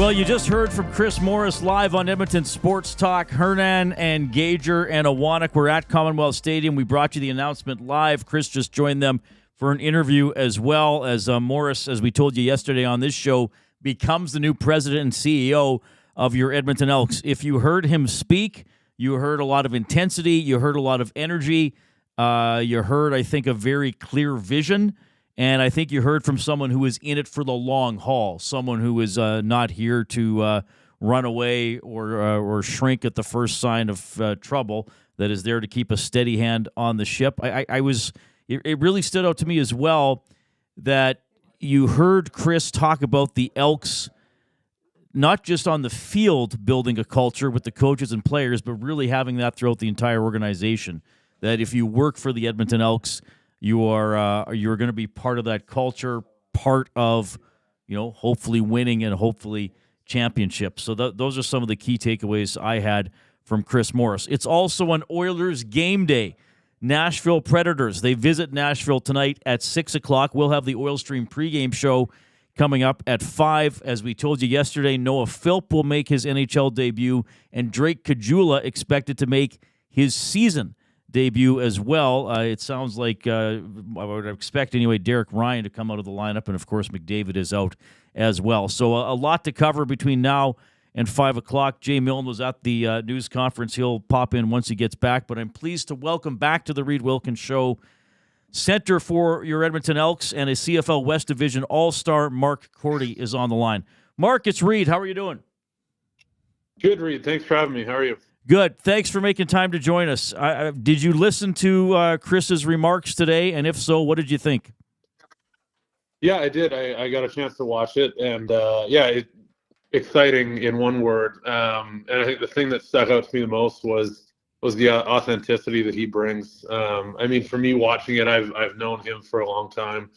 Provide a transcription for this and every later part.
Well, you just heard from Chris Morris live on Edmonton Sports Talk. Hernan and Gager and Awanek were at Commonwealth Stadium. We brought you the announcement live. Chris just joined them for an interview as well as Morris, as we told you yesterday on this show, becomes the new president and CEO of your Edmonton Elks. If you heard him speak, you heard a lot of intensity. You heard a lot of energy. You heard, I think, a very clear vision. And I think you heard from someone who is in it for the long haul, someone who is not here to run away or shrink at the first sign of trouble, that is there to keep a steady hand on the ship. It really stood out to me as well that you heard Chris talk about the Elks, not just on the field building a culture with the coaches and players, but really having that throughout the entire organization, that if you work for the Edmonton Elks, you're going to be part of that culture, part of, hopefully winning and hopefully championships. So those are some of the key takeaways I had from Chris Morris. It's also an Oilers game day. Nashville Predators. They visit Nashville tonight at 6 o'clock. We'll have the Oil Stream pregame show coming up at 5. As we told you yesterday, Noah Philp will make his NHL debut, and Drake Gazzola expected to make his season debut as well. It sounds like, I would expect anyway, Derek Ryan to come out of the lineup, and of course McDavid is out as well. So a lot to cover between now and 5 o'clock. Jay Milne was at the news conference. He'll pop in once he gets back, but I'm pleased to welcome back to the Reid Wilkins Show center for your Edmonton Elks and a CFL West Division All-Star, Mark Korte, is on the line. Mark, it's Reid. How are you doing? Good, Reid. Thanks for having me. How are you? Good. Thanks for making time to join us. Did you listen to Chris's remarks today? And if so, what did you think? Yeah, I did. I got a chance to watch it. And, exciting in one word. And I think the thing that stuck out to me the most was the authenticity that he brings. For me, watching it, I've known him for a long time.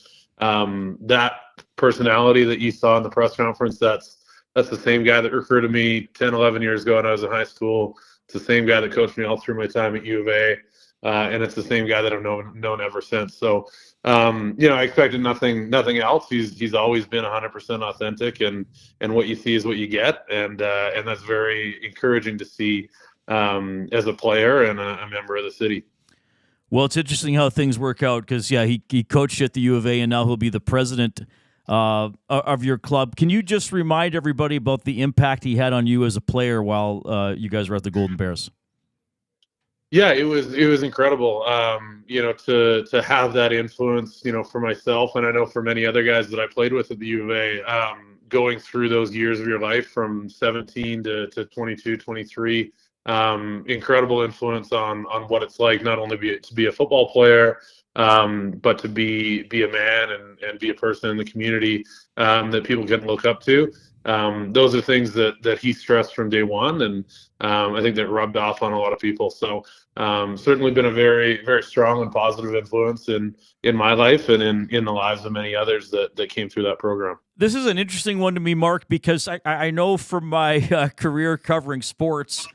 That personality that you saw in the press conference, that's the same guy that recruited me 10, 11 years ago when I was in high school. It's the same guy that coached me all through my time at U of A, and it's the same guy that I've known ever since. So, I expected nothing else. He's always been 100% authentic, and what you see is what you get, and that's very encouraging to see as a player and a member of the city. Well, it's interesting how things work out because, he coached at the U of A, and now he'll be the president of your club. Can you just remind everybody about the impact he had on you as a player while you guys were at the Golden Bears? Yeah, it was incredible. To have that influence, for myself, and I know for many other guys that I played with at the U of A, going through those years of your life from 17 to 22, 23, incredible influence on what it's like not only to be a football player, but to be a man and be a person in the community that people can look up to. Those are things that he stressed from day one, and I think that rubbed off on a lot of people. So certainly been a very, very strong and positive influence in my life and in the lives of many others that came through that program. This is an interesting one to me, Mark, because I know from my career covering sports,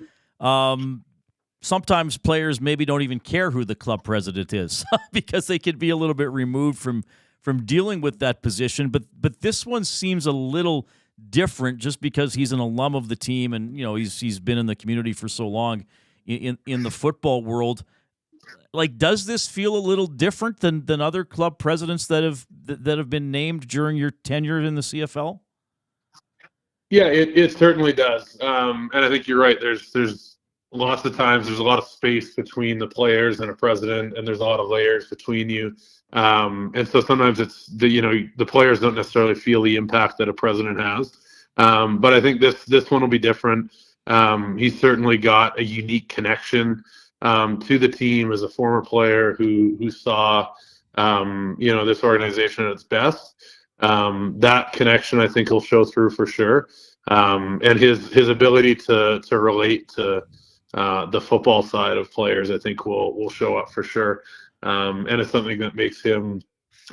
sometimes players maybe don't even care who the club president is because they could be a little bit removed from dealing with that position. But this one seems a little different just because he's an alum of the team and he's been in the community for so long in the football world. Like, does this feel a little different than other club presidents that have been named during your tenure in the CFL? Yeah, it certainly does. And I think you're right. There's lots of times there's a lot of space between the players and a president, and there's a lot of layers between you. And so sometimes it's the players don't necessarily feel the impact that a president has. But I think this one will be different. He's certainly got a unique connection to the team as a former player who saw this organization at its best. That connection, I think, will show through for sure. And his ability to relate to the football side of players, I think, will show up for sure. And it's something that makes him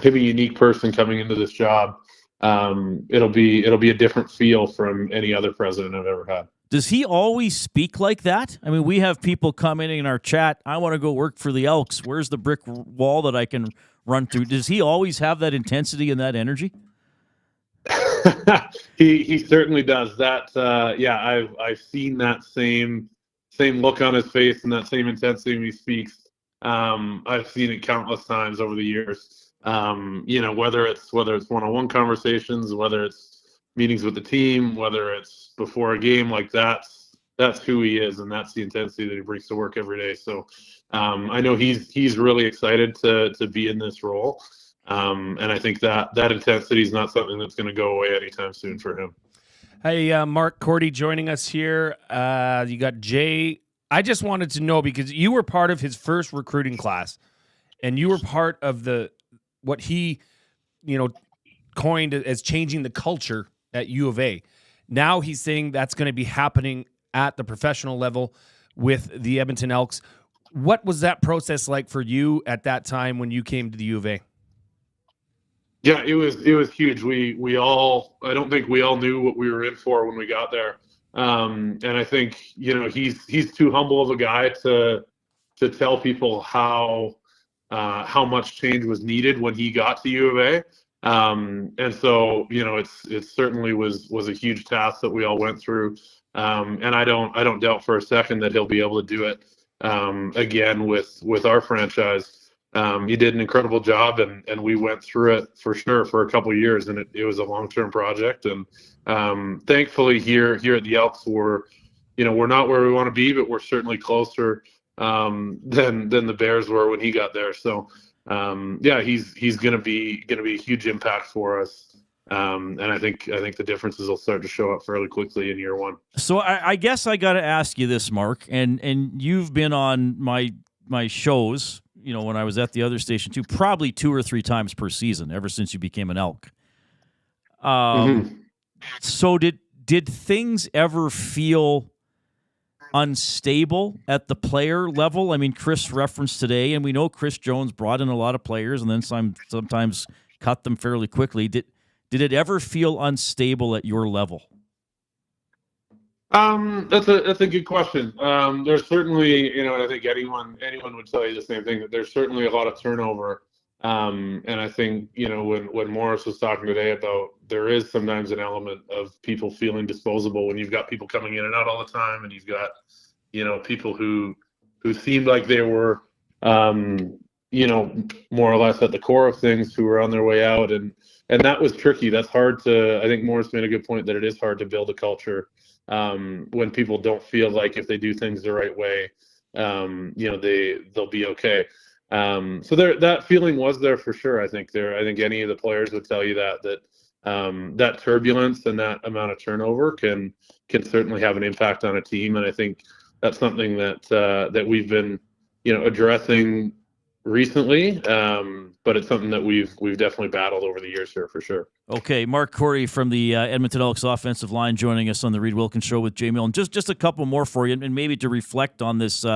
a unique person coming into this job. It'll be a different feel from any other president I've ever had. Does he always speak like that? I mean, we have people commenting in our chat, I want to go work for the Elks. Where's the brick wall that I can run through? Does he always have that intensity and that energy? He certainly does that. I've seen that same look on his face and that same intensity when he speaks. I've seen it countless times over the years. Whether it's one-on-one conversations, whether it's meetings with the team, whether it's before a game, like that's who he is, and that's the intensity that he brings to work every day. So I know he's really excited to be in this role. And I think that intensity is not something that's going to go away anytime soon for him. Hey, Mark, Korte joining us here. You got Jay. I just wanted to know, because you were part of his first recruiting class, and you were part of what he, coined as changing the culture at U of A. Now he's saying that's going to be happening at the professional level with the Edmonton Elks. What was that process like for you at that time when you came to the U of A? Yeah, it was huge. I don't think we all knew what we were in for when we got there. And I think, he's too humble of a guy to tell people how much change was needed when he got to U of A. And so, it certainly was a huge task that we all went through. And I don't doubt for a second that he'll be able to do it again with our franchise. He did an incredible job, and we went through it for sure for a couple of years, and it was a long-term project. And thankfully here at the Elks, we're not where we want to be, but we're certainly closer than the Bears were when he got there. So he's going to be a huge impact for us. And I think the differences will start to show up fairly quickly in year one. So I guess I got to ask you this, Mark, and you've been on my shows, when I was at the other station too, probably 2 or 3 times per season ever since you became an Elk. So did things ever feel unstable at the player level? I mean, Chris referenced today, and we know Chris Jones brought in a lot of players and then sometimes cut them fairly quickly. Did it ever feel unstable at your level? That's a good question. There's certainly, and I think anyone would tell you the same thing, that there's certainly a lot of turnover. And I think, when Morris was talking today about, there is sometimes an element of people feeling disposable when you've got people coming in and out all the time, and you've got, people who seemed like they were, more or less at the core of things, who were on their way out. And that was tricky. That's hard I think Morris made a good point that it is hard to build a culture when people don't feel like if they do things the right way, they'll be okay. So that feeling was there for sure. I think any of the players would tell you that turbulence and that amount of turnover can certainly have an impact on a team. And I think that's something that we've been, addressing recently, but it's something that we've definitely battled over the years here for sure. Okay, Mark Korte from the Edmonton Elks offensive line joining us on the Reid Wilkins Show with Jay Milne. Just a couple more for you, and maybe to reflect on this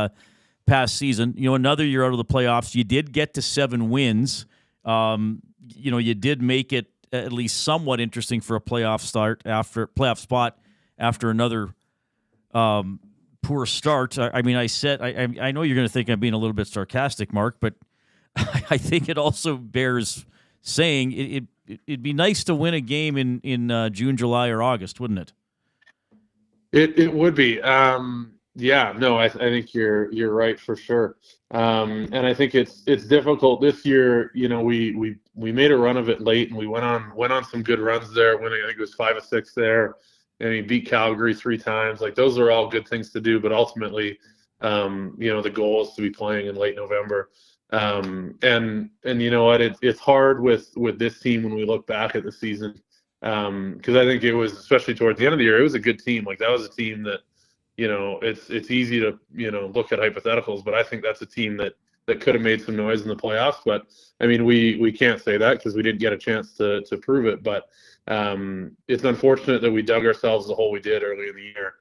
past season. Another year out of the playoffs, you did get to 7 wins. You did make it at least somewhat interesting for a playoff spot after another poor start. I know you're going to think I'm being a little bit sarcastic, Mark, but I think it also bears saying it'd be nice to win a game in June, July, or August, wouldn't it? It would be. I think you're right for sure. And I think it's difficult this year. We made a run of it late, and we went on some good runs there, winning, I think it was 5 of 6 there. And we beat Calgary 3 times. Like, those are all good things to do, but ultimately, the goal is to be playing in late November. And you know what? It's hard with this team when we look back at the season, because I think it was, especially towards the end of the year, it was a good team. Like, that was a team that, it's easy to look at hypotheticals, but I think that's a team that could have made some noise in the playoffs. But I mean, we can't say that because we didn't get a chance to prove it. But it's unfortunate that we dug ourselves the hole we did early in the year,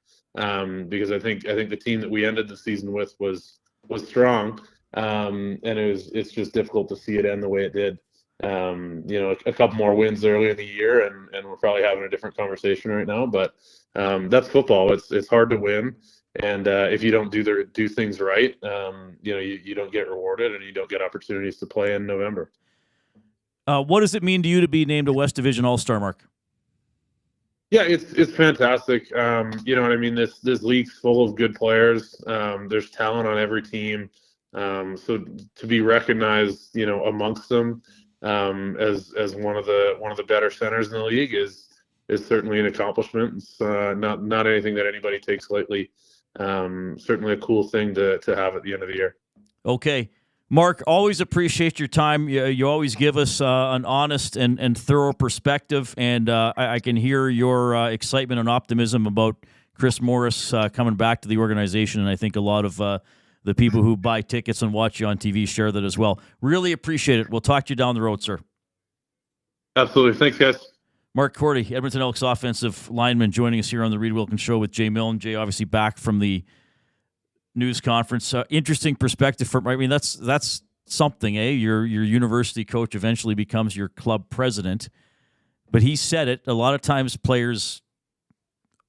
because I think the team that we ended the season with was strong, and it's just difficult to see it end the way it did. A couple more wins early in the year, and we're probably having a different conversation right now. But that's football. It's hard to win, and if you don't do things right, you don't get rewarded, and you don't get opportunities to play in November. What does it mean to you to be named a West Division All-Star, Mark? Yeah, it's fantastic. You know what I mean? This league's full of good players. There's talent on every team. So to be recognized, you know, amongst them as one of the better centers in the league is certainly an accomplishment. It's not anything that anybody takes lightly. Certainly a cool thing to have at the end of the year. Okay. Mark, always appreciate your time. You always give us an honest and thorough perspective, and I can hear your excitement and optimism about Chris Morris coming back to the organization, and I think a lot of the people who buy tickets and watch you on TV share that as well. Really appreciate it. We'll talk to you down the road, sir. Absolutely. Thanks, guys. Mark Korte, Edmonton Elks offensive lineman, joining us here on the Reid Wilkins Show with Jay Milne. Jay obviously back from the news conference. Interesting perspective from, I mean, that's something, eh? Your university coach eventually becomes your club president. But he said it. A lot of times players,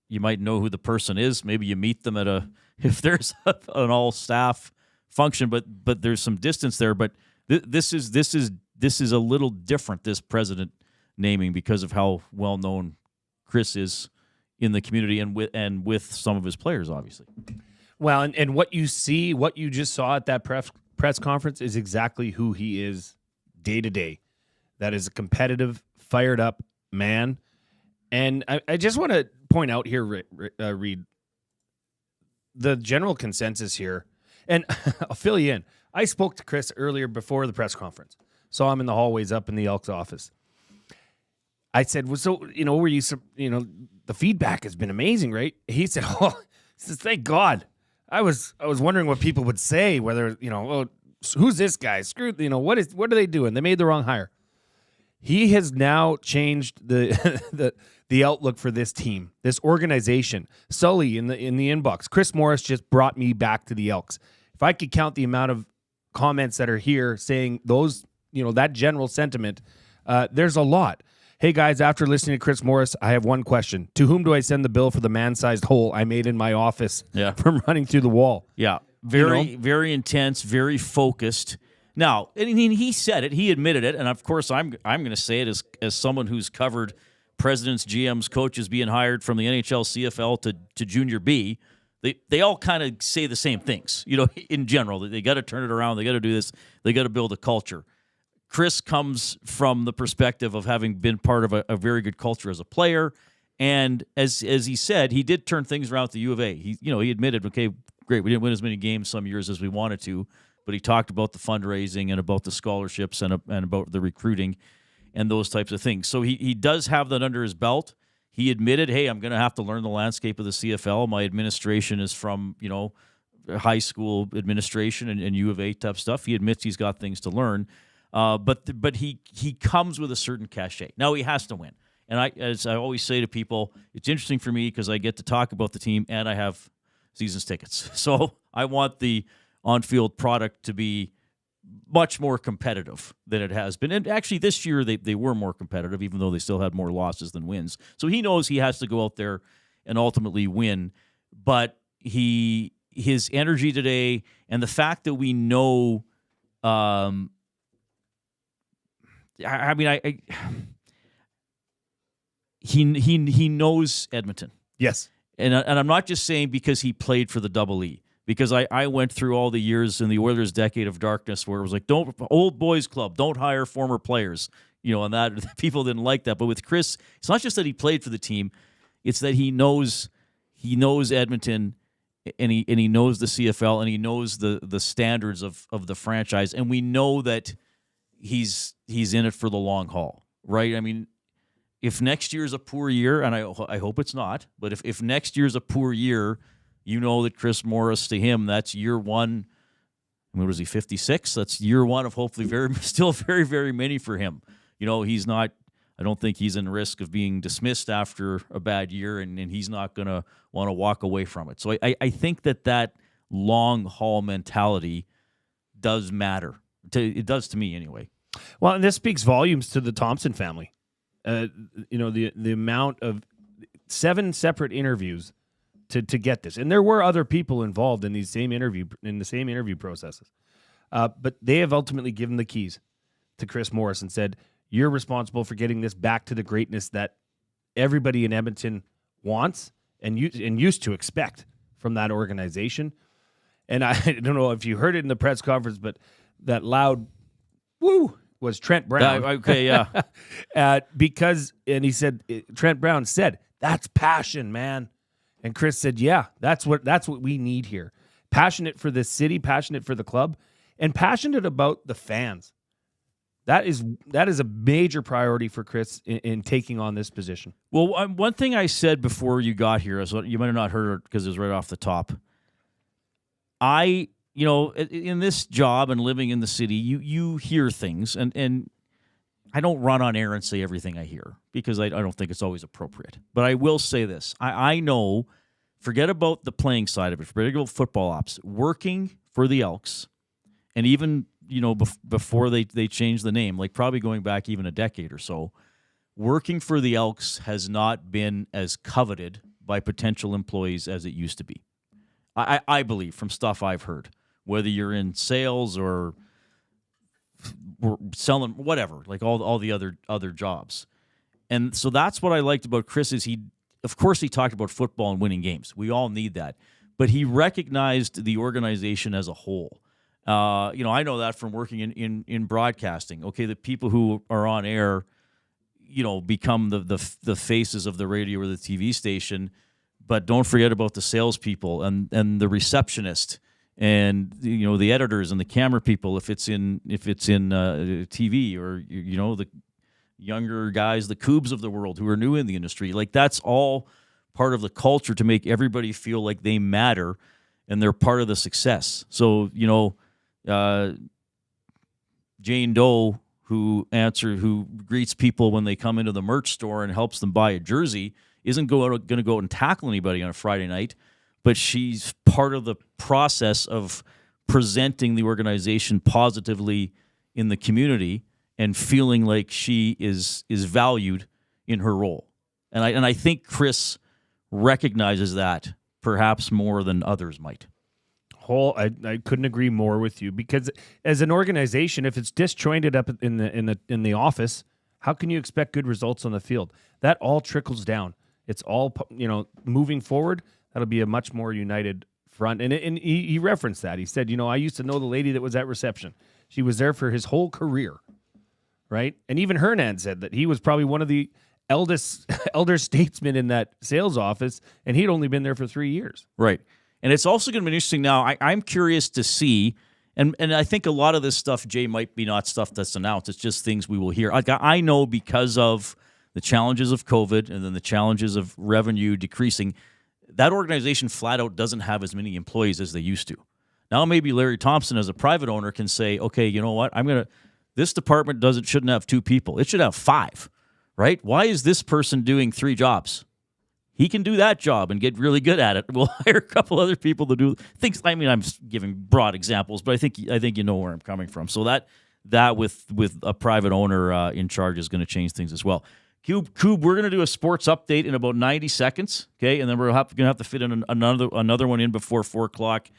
you might know who the person is. Maybe you meet them at if there's an all-staff function, but there's some distance there. But this is a little different, this president naming, because of how well-known Chris is in the community and with some of his players, obviously. Well, and what you just saw at that press conference is exactly who he is day to day. That is a competitive, fired up man. And I just want to point out here, Reid, the general consensus here, and I'll fill you in. I spoke to Chris earlier before the press conference. Saw him in the hallways up in the Elks office. I said, well, so, you know, the feedback has been amazing, right? He said, thank God. I was wondering what people would say, whether, you know, oh, who's this guy? Screw, you know, what are they doing? They made the wrong hire. He has now changed the outlook for this team, this organization. Sully in the inbox. Chris Morris just brought me back to the Elks. If I could count the amount of comments that are here saying those, you know, that general sentiment, there's a lot. Hey, guys, after listening to Chris Morris, I have one question. To whom do I send the bill for the man-sized hole I made in my office from running through the wall? Yeah, very intense, very focused. Now, I mean, he said it. He admitted it. And, of course, I'm going to say it as someone who's covered presidents, GMs, coaches being hired from the NHL, CFL to Junior B. They all kind of say the same things, you know, in general. They got to turn it around. They got to do this. They got to build a culture. Chris comes from the perspective of having been part of a very good culture as a player, and as he said, he did turn things around at the U of A. He admitted, okay, great, we didn't win as many games some years as we wanted to, but he talked about the fundraising and about the scholarships and about the recruiting and those types of things. So he does have that under his belt. He admitted, hey, I'm going to have to learn the landscape of the CFL. My administration is from, you know, high school administration and U of A type stuff. He admits he's got things to learn. But he comes with a certain cachet. Now he has to win. And as I always say to people, it's interesting for me because I get to talk about the team and I have season's tickets. So I want the on-field product to be much more competitive than it has been. And actually this year they were more competitive, even though they still had more losses than wins. So he knows he has to go out there and ultimately win. But his energy today and the fact that we know he knows Edmonton. Yes. And I'm not just saying because he played for the Double E, because I went through all the years in the Oilers' decade of darkness where it was like, don't, old boys club, don't hire former players, you know, and that people didn't like that. But with Chris, it's not just that he played for the team, it's that he knows Edmonton and he knows the CFL and he knows the standards of the franchise, and we know that he's in it for the long haul, right? I mean, if next year's a poor year, and I hope it's not, but if next year's a poor year, you know that Chris Morris, to him, that's year one. I mean, was he 56? That's year one of hopefully still very, very many for him. You know, he's not, I don't think he's in risk of being dismissed after a bad year, and he's not going to want to walk away from it. So I think that long haul mentality does matter. It does to me anyway. Well, and this speaks volumes to the Thompson family. You know, the amount of 7 separate interviews to get this, and there were other people involved in the same interview processes, but they have ultimately given the keys to Chris Morris and said, "You're responsible for getting this back to the greatness that everybody in Edmonton wants and used to expect from that organization. And I don't know if you heard it in the press conference, but that loud woo was Trent Brown. Okay, yeah. Because, and he said, Trent Brown said, that's passion, man. And Chris said, yeah, that's what we need here. Passionate for this city, passionate for the club, and passionate about the fans. That is a major priority for Chris in taking on this position. Well, one thing I said before you got here, is you might have not heard it because it was right off the top. In this job and living in the city, you hear things, and I don't run on air and say everything I hear because I don't think it's always appropriate. But I will say this. I know, forget about the playing side of it, forget about football ops, working for the Elks, and even before they changed the name, like probably going back even a decade or so, working for the Elks has not been as coveted by potential employees as it used to be. I believe from stuff I've heard, whether you're in sales or selling, whatever, like all the other jobs. And so that's what I liked about Chris is of course he talked about football and winning games. We all need that. But he recognized the organization as a whole. I know that from working in broadcasting. Okay, the people who are on air, become the faces of the radio or the TV station, but don't forget about the salespeople and the receptionist and the editors and the camera people if it's in TV or the younger guys, the Kubes of the world who are new in the industry. Like that's all part of the culture to make everybody feel like they matter and they're part of the success. So Jane Doe, who greets people when they come into the merch store and helps them buy a jersey, isn't going to go out and tackle anybody on a Friday night, but she's part of the process of presenting the organization positively in the community and feeling like she is valued in her role. And I think Chris recognizes that perhaps more than others might. I couldn't agree more with you because as an organization, if it's disjointed up in the office, how can you expect good results on the field? That all trickles down. It's all moving forward. That'll be a much more united front. And he referenced that. He said, I used to know the lady that was at reception. She was there for his whole career, right? And even Hernan said that he was probably one of the elder statesmen in that sales office, and he'd only been there for 3 years. Right. And it's also going to be interesting now. I'm curious to see, and I think a lot of this stuff, Jay, might be not stuff that's announced. It's just things we will hear. I know because of the challenges of COVID and then the challenges of revenue decreasing, that organization flat out doesn't have as many employees as they used to. Now maybe Larry Thompson as a private owner can say, okay, you know what? This department shouldn't have 2 people. It should have 5, right? Why is this person doing 3 jobs? He can do that job and get really good at it. We'll hire a couple other people to do things. I mean, I'm giving broad examples, but I think you know where I'm coming from. So that with a private owner in charge is going to change things as well. Kube, we're going to do a sports update in about 90 seconds, okay? And then we're going to have to fit in another one in before 4 o'clock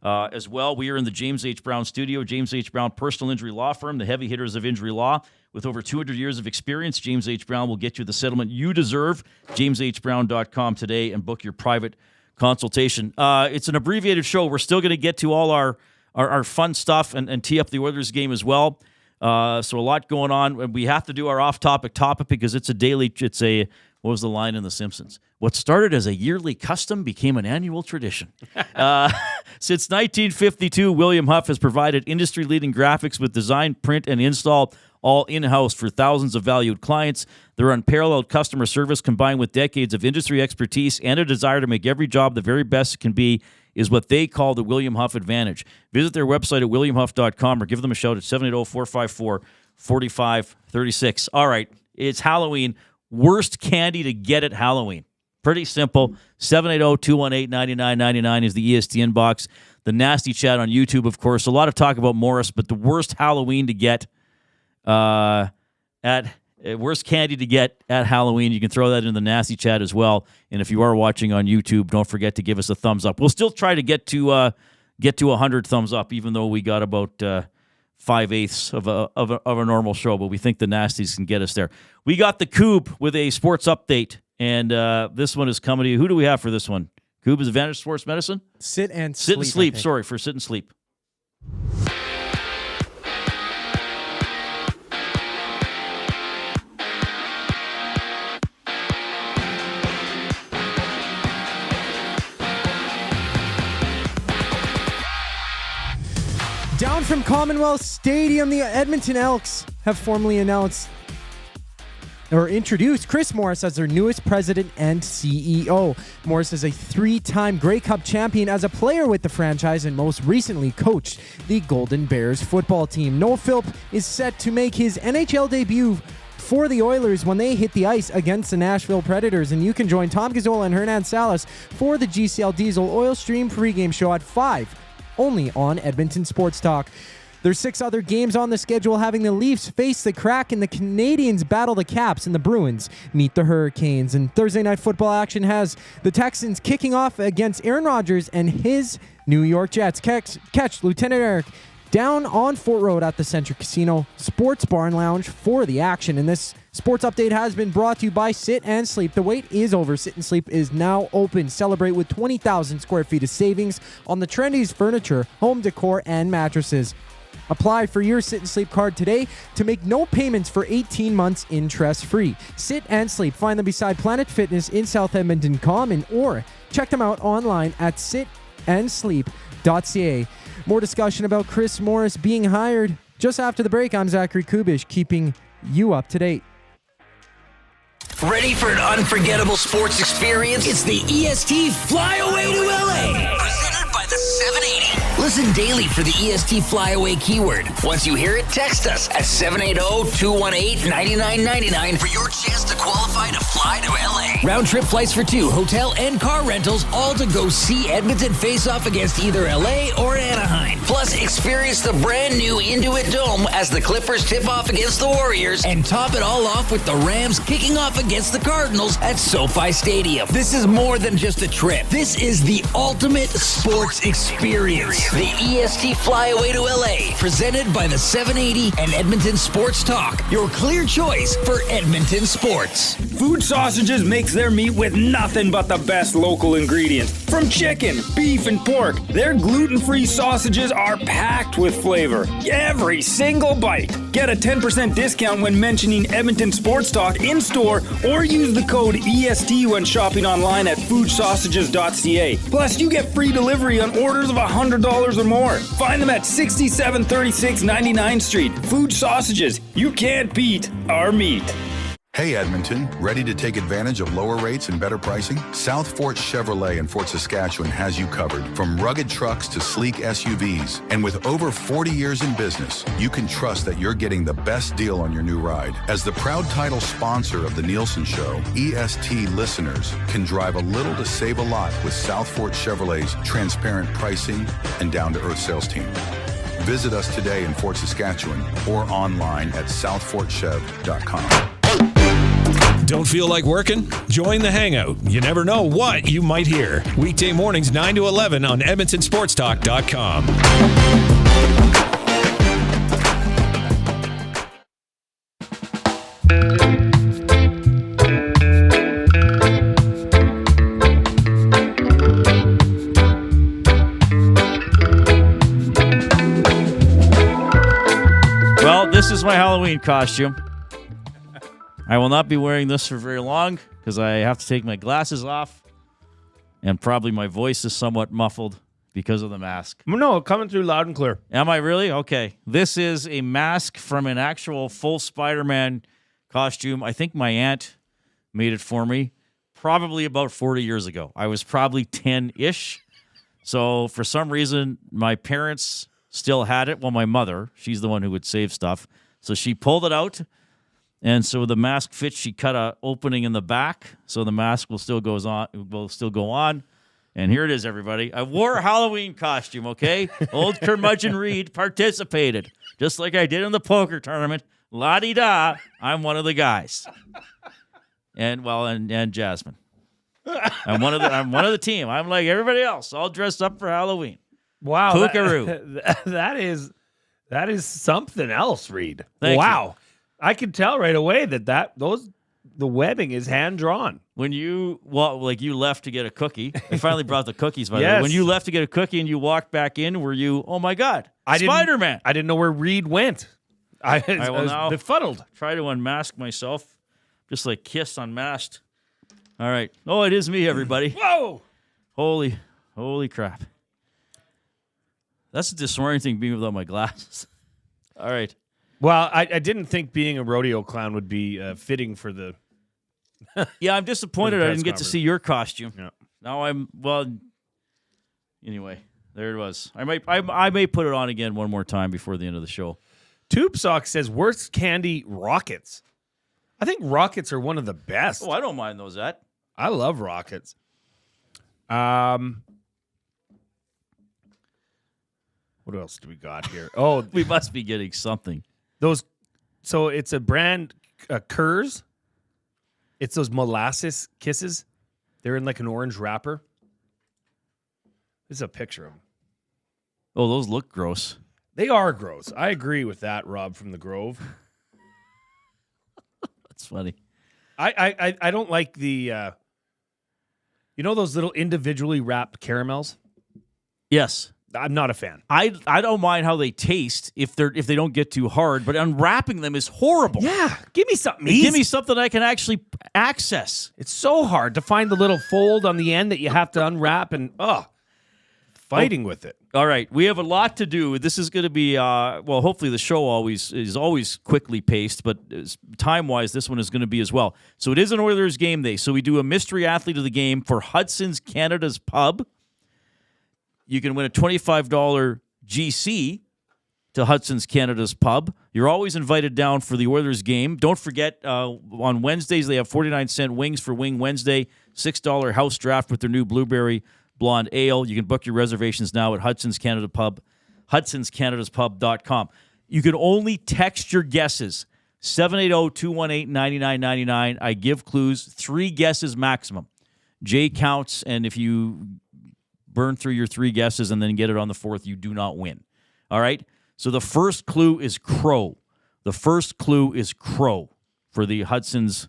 as well. We are in the James H. Brown studio. James H. Brown Personal Injury Law Firm, the heavy hitters of injury law. With over 200 years of experience, James H. Brown will get you the settlement you deserve. JamesHBrown.com today and book your private consultation. It's an abbreviated show. We're still going to get to all our fun stuff and tee up the Oilers game as well. So a lot going on. We have to do our off-topic because it's what was the line in The Simpsons? What started as a yearly custom became an annual tradition. Since 1952, William Huff has provided industry-leading graphics with design, print, and install all in-house for thousands of valued clients. Their unparalleled customer service combined with decades of industry expertise and a desire to make every job the very best it can be is what they call the William Huff Advantage. Visit their website at williamhuff.com or give them a shout at 780-454-4536. All right, it's Halloween. Worst candy to get at Halloween. Pretty simple. 780-218-9999 is the ESTN box. The Nasty Chat on YouTube, of course. A lot of talk about Morris, but the worst Halloween to get worst candy to get at Halloween. You can throw that in the Nasty Chat as well. And if you are watching on YouTube, don't forget to give us a thumbs up. We'll still try to get to 100 thumbs up, even though we got about 5/8 of a normal show. But we think the Nasties can get us there. We got the Cube with a sports update And this one is coming to you. Who do we have for this one? Kubusch, Advantage Sports Medicine? Sit and Sit and sleep. Sorry, for sit and sleep. Down from Commonwealth Stadium, the Edmonton Elks have formally announced or introduced Chris Morris as their newest president and CEO. Morris is a 3-time Grey Cup champion as a player with the franchise and most recently coached the Golden Bears football team. Noah Philp is set to make his NHL debut for the Oilers when they hit the ice against the Nashville Predators. And you can join Tom Gazzola and Hernan Salas for the GCL Diesel Oil Stream pregame show at 5, only on Edmonton Sports Talk. There's 6 other games on the schedule, having the Leafs face the Kraken, the Canadiens battle the Caps, and the Bruins meet the Hurricanes. And Thursday night football action has the Texans kicking off against Aaron Rodgers and his New York Jets. Catch Lieutenant Eric down on Fort Road at the Century Casino Sports Bar and Lounge for the action. And this sports update has been brought to you by Sit and Sleep. The wait is over. Sit and Sleep is now open. Celebrate with 20,000 square feet of savings on the trendiest furniture, home decor, and mattresses. Apply for your Sit and Sleep card today to make no payments for 18 months interest-free. Sit and Sleep. Find them beside Planet Fitness in South Edmonton Common, or check them out online at sitandsleep.ca. More discussion about Chris Morris being hired just after the break. I'm Zachary Kubusch, keeping you up to date. Ready for an unforgettable sports experience? It's the EST Flyaway to LA. Presented by the 780. Listen daily for the EST Flyaway keyword. Once you hear it, text us at 780-218-9999 for your chance to qualify to fly to LA. Round trip flights for 2, hotel and car rentals, all to go see Edmonton face off against either LA or Anaheim. Plus, experience the brand new Intuit Dome as the Clippers tip off against the Warriors, and top it all off with the Rams kicking off against the Cardinals at SoFi Stadium. This is more than just a trip. This is the ultimate sports experience. The EST Flyaway to LA, presented by the 780 and Edmonton Sports Talk. Your clear choice for Edmonton sports. Food Sausages makes their meat with nothing but the best local ingredients. From chicken, beef, and pork, their gluten-free sausages are packed with flavor. Every single bite. Get a 10% discount when mentioning Edmonton Sports Talk in-store, or use the code EST when shopping online at foodsausages.ca. Plus, you get free delivery on orders of $100 or more. Find them at 6736 99th Street. Food Sausages. You can't beat our meat. Hey Edmonton, ready to take advantage of lower rates and better pricing? South Fort Chevrolet in Fort Saskatchewan has you covered. From rugged trucks to sleek SUVs. And with over 40 years in business, you can trust that you're getting the best deal on your new ride. As the proud title sponsor of The Nielsen Show, EST listeners can drive a little to save a lot with South Fort Chevrolet's transparent pricing and down-to-earth sales team. Visit us today in Fort Saskatchewan or online at southfortchev.com. Don't feel like working? Join the Hangout. You never know what you might hear. Weekday mornings 9 to 11 on EdmontonSportsTalk.com. Well, this is my Halloween costume. I will not be wearing this for very long because I have to take my glasses off, and probably my voice is somewhat muffled because of the mask. No, coming through loud and clear. Am I really? Okay. This is a mask from an actual full Spider-Man costume. I think my aunt made it for me probably about 40 years ago. I was probably 10-ish. So for some reason, my parents still had it. Well, my mother, she's the one who would save stuff. So she pulled it out. And so the mask fits. She cut a opening in the back, so the mask will still go on. And here it is, everybody. I wore a Halloween costume, okay? Old curmudgeon Reid participated, just like I did in the poker tournament. La-di-da, I'm one of the guys. And Jasmine. I'm one of the team. I'm like everybody else, all dressed up for Halloween. Wow, Pookaroo. That is something else, Reid. Thank wow. you. I could tell right away that those the webbing is hand drawn. When you you left to get a cookie. I finally brought the cookies, by the way. Yes. When you left to get a cookie and you walked back in, were you, oh my God, Spider-Man? I didn't know where Reid went. I was now befuddled. try to unmask myself, just like Kiss unmasked. All right. Oh, it is me, everybody. Whoa! Holy crap. That's a disorienting being without my glasses. All right. Well, I didn't think being a rodeo clown would be fitting for the... Yeah, I'm disappointed I press didn't get to conference. see your costume. Yeah. Now anyway, there it was. I may put it on again one more time before the end of the show. Tube Sock says, worst candy, Rockets. I think Rockets are one of the best. Oh, I don't mind those, that. I love Rockets. What else do we got here? Oh, We must be getting something. so it's a brand, Kurz. It's those molasses kisses. They're in like an orange wrapper. This is a picture of them. Oh, those look gross. They are gross. I agree with that, Rob from the Grove. That's funny. I don't like the, those little individually wrapped caramels? Yes. I'm not a fan. I don't mind how they taste if they don't get too hard, but unwrapping them is horrible. Yeah, give me something Give me something I can actually access. It's so hard to find the little fold on the end that you have to unwrap and, fighting with it. All right, we have a lot to do. This is going to be, hopefully the show is always quickly paced, but time-wise, this one is going to be as well. So it is an Oilers game day. So we do a mystery athlete of the game for Hudson's Canada's Pub. You can win a $25 GC to Hudson's Canada's Pub. You're always invited down for the Oilers game. Don't forget, on Wednesdays, they have 49-cent wings for Wing Wednesday, $6 house draft with their new Blueberry Blonde Ale. You can book your reservations now at Hudson's Canada Pub, hudsonscanadaspub.com. You can only text your guesses, 780-218-9999. I give clues, 3 guesses maximum. Jay counts, and if you burn through your 3 guesses and then get it on the 4th, you do not win. All right? So the first clue is crow. The first clue is crow for the Hudson's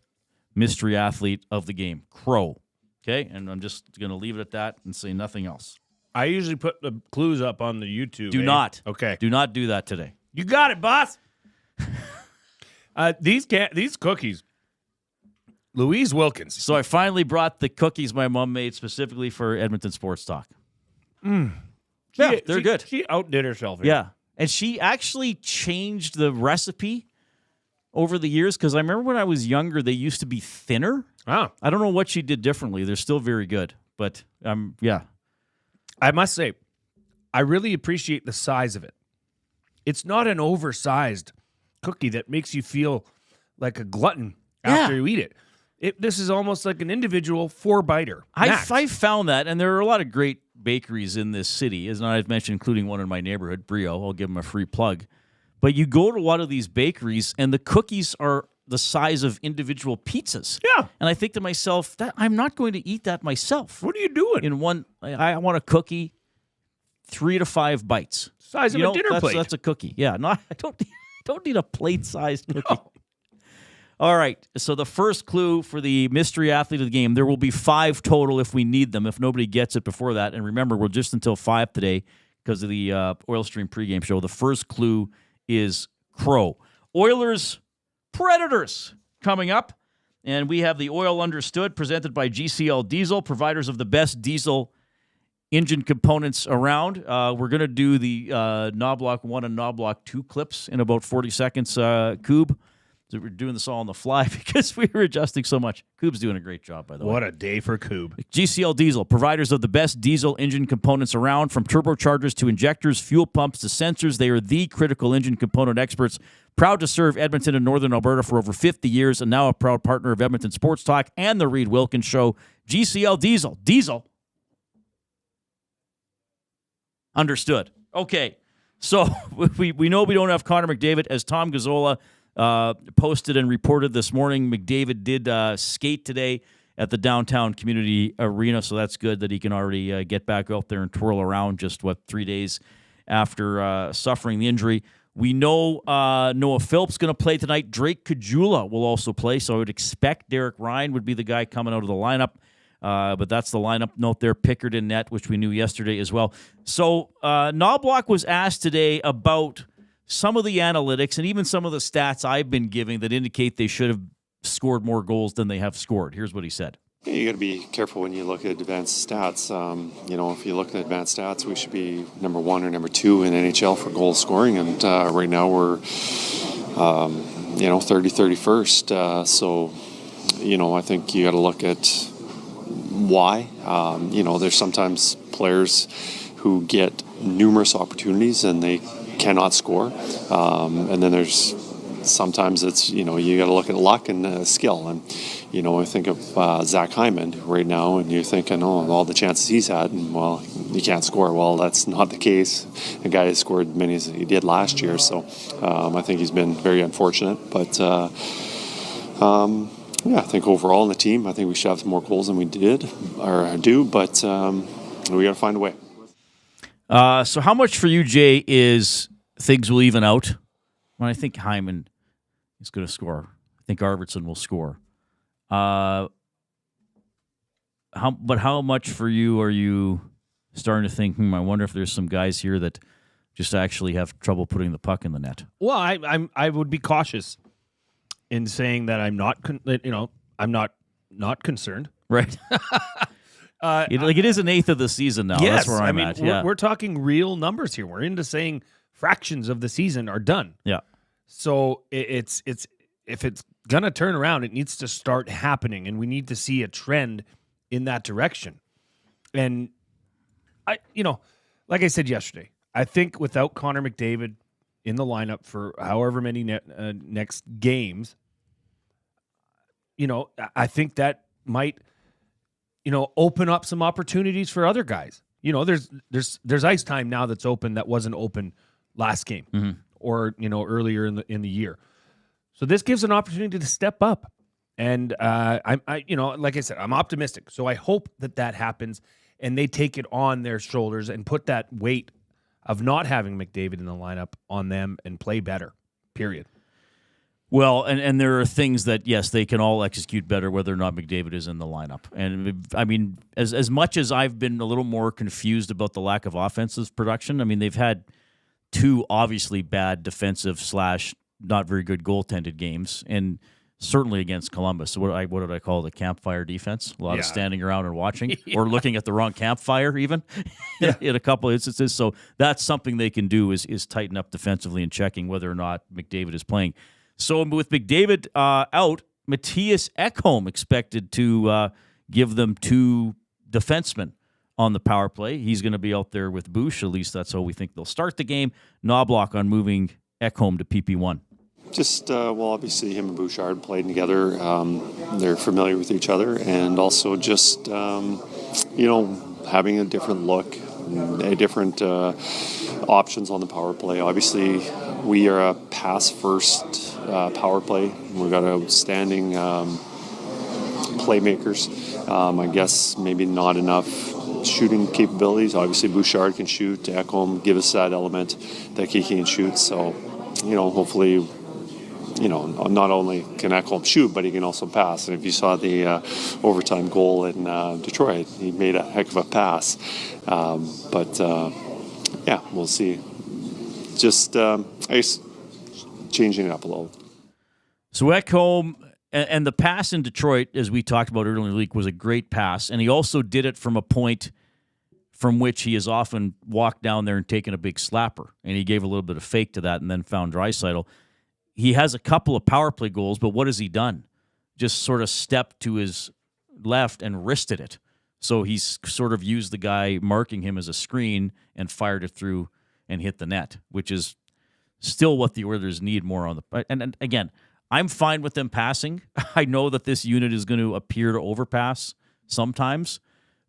mystery athlete of the game. Crow. Okay? And I'm just going to leave it at that and say nothing else. I usually put the clues up on the YouTube. Do not. Okay. Do not do that today. You got it, boss. These cookies, Louise Wilkins. So I finally brought the cookies my mom made specifically for Edmonton Sports Talk. Yeah, they're good. She outdid herself here. Yeah. And she actually changed the recipe over the years because I remember when I was younger, they used to be thinner. Oh. I don't know what she did differently. They're still very good. But, yeah. I must say, I really appreciate the size of it. It's not an oversized cookie that makes you feel like a glutton after you eat it. This is almost like an individual 4-biter. I found that, and there are a lot of great bakeries in this city, as I've mentioned, including one in my neighborhood, Brio. I'll give them a free plug. But you go to a lot of these bakeries, and the cookies are the size of individual pizzas. Yeah. And I think to myself, I'm not going to eat that myself. What are you doing? In one, I want a cookie, 3 to 5 bites. Size of a dinner plate. That's a cookie. Yeah, I don't need a plate-sized cookie. No. All right, so the first clue for the mystery athlete of the game, there will be 5 total if we need them, if nobody gets it before that. And remember, we're just until 5 today because of the Oil Stream pregame show. The first clue is crow. Oilers Predators coming up, and we have the Oil Understood presented by GCL Diesel, providers of the best diesel engine components around. We're going to do the Knobloch 1 and Knobloch 2 clips in about 40 seconds, Koob. So we're doing this all on the fly because we were adjusting so much. Koob's doing a great job, by the way. What a day for Koob. GCL Diesel, providers of the best diesel engine components around, from turbochargers to injectors, fuel pumps to sensors. They are the critical engine component experts. Proud to serve Edmonton and Northern Alberta for over 50 years, and now a proud partner of Edmonton Sports Talk and the Reid Wilkins Show. GCL Diesel. Diesel. Understood. Okay, so we know we don't have Connor McDavid, as Tom Gazzola posted and reported this morning. McDavid did skate today at the downtown community arena, so that's good that he can already get back out there and twirl around just, 3 days after suffering the injury. We know Noah Philp's going to play tonight. Drake Gazzola will also play, so I would expect Derek Ryan would be the guy coming out of the lineup. But that's the lineup note there. Pickard in net, which we knew yesterday as well. So Knobloch was asked today about some of the analytics and even some of the stats I've been giving that indicate they should have scored more goals than they have scored. Here's what he said. Yeah, you got to be careful when you look at advanced stats. If you look at advanced stats, we should be number 1 or number 2 in NHL for goal scoring, and right now we're, 31st. So, I think you got to look at why. There's sometimes players who get numerous opportunities and they cannot score, and then there's sometimes it's, you got to look at luck and skill. And, I think of Zach Hyman right now, and you're thinking, all the chances he's had, and, well, he can't score. Well, that's not the case. A guy has scored many as he did last year. So I think he's been very unfortunate. But, I think overall in the team, I think we should have some more goals than we do, but we got to find a way. So how much for you, Jay, is things will even out? Well, I think Hyman is going to score. I think Arvidsson will score. How much for you are you starting to think, I wonder if there's some guys here that just actually have trouble putting the puck in the net? Well, I would be cautious in saying that I'm not concerned. Right. It is an eighth of the season now. Yes, that's where I'm at. Yeah. We're talking real numbers here. We're into saying fractions of the season are done. Yeah. So it's if it's gonna turn around, it needs to start happening, and we need to see a trend in that direction. And like I said yesterday, I think without Connor McDavid in the lineup for however many next games, I think that might, open up some opportunities for other guys. There's ice time now that's open that wasn't open last game or earlier in the year. So this gives an opportunity to step up, and like I said, I'm optimistic. So I hope that happens, and they take it on their shoulders and put that weight of not having McDavid in the lineup on them and play better. Period. Well, and there are things that, yes, they can all execute better whether or not McDavid is in the lineup. And, I mean, as much as I've been a little more confused about the lack of offensive production, I mean, they've had 2 obviously bad defensive / not very good goaltended games, and certainly against Columbus. So what did I call the campfire defense? A lot of standing around and watching or looking at the wrong campfire even in a couple of instances. So that's something they can do is tighten up defensively and checking whether or not McDavid is playing. So with McDavid out, Matthias Ekholm expected to give them 2 defensemen on the power play. He's going to be out there with Kubusch. At least that's how we think they'll start the game. Knobloch on moving Ekholm to PP1. Just, obviously him and Bouchard played together. They're familiar with each other, and also just, having a different look, different options on the power play. Obviously, we are a pass-first power play. We've got outstanding playmakers. I guess maybe not enough shooting capabilities. Obviously, Bouchard can shoot. Ekholm give us that element that he can shoot. So, hopefully, not only can Ekholm shoot, but he can also pass. And if you saw the overtime goal in Detroit, he made a heck of a pass. We'll see. Just, I guess, changing it up a little. So Ekholm, and the pass in Detroit, as we talked about earlier in the week, was a great pass. And he also did it from a point from which he has often walked down there and taken a big slapper. And he gave a little bit of fake to that and then found Draisaitl. He has a couple of power play goals, but what has he done? Just sort of stepped to his left and wristed it. So he's sort of used the guy marking him as a screen and fired it through and hit the net, which is still what the Oilers need more on the... And again, I'm fine with them passing. I know that this unit is going to appear to overpass sometimes,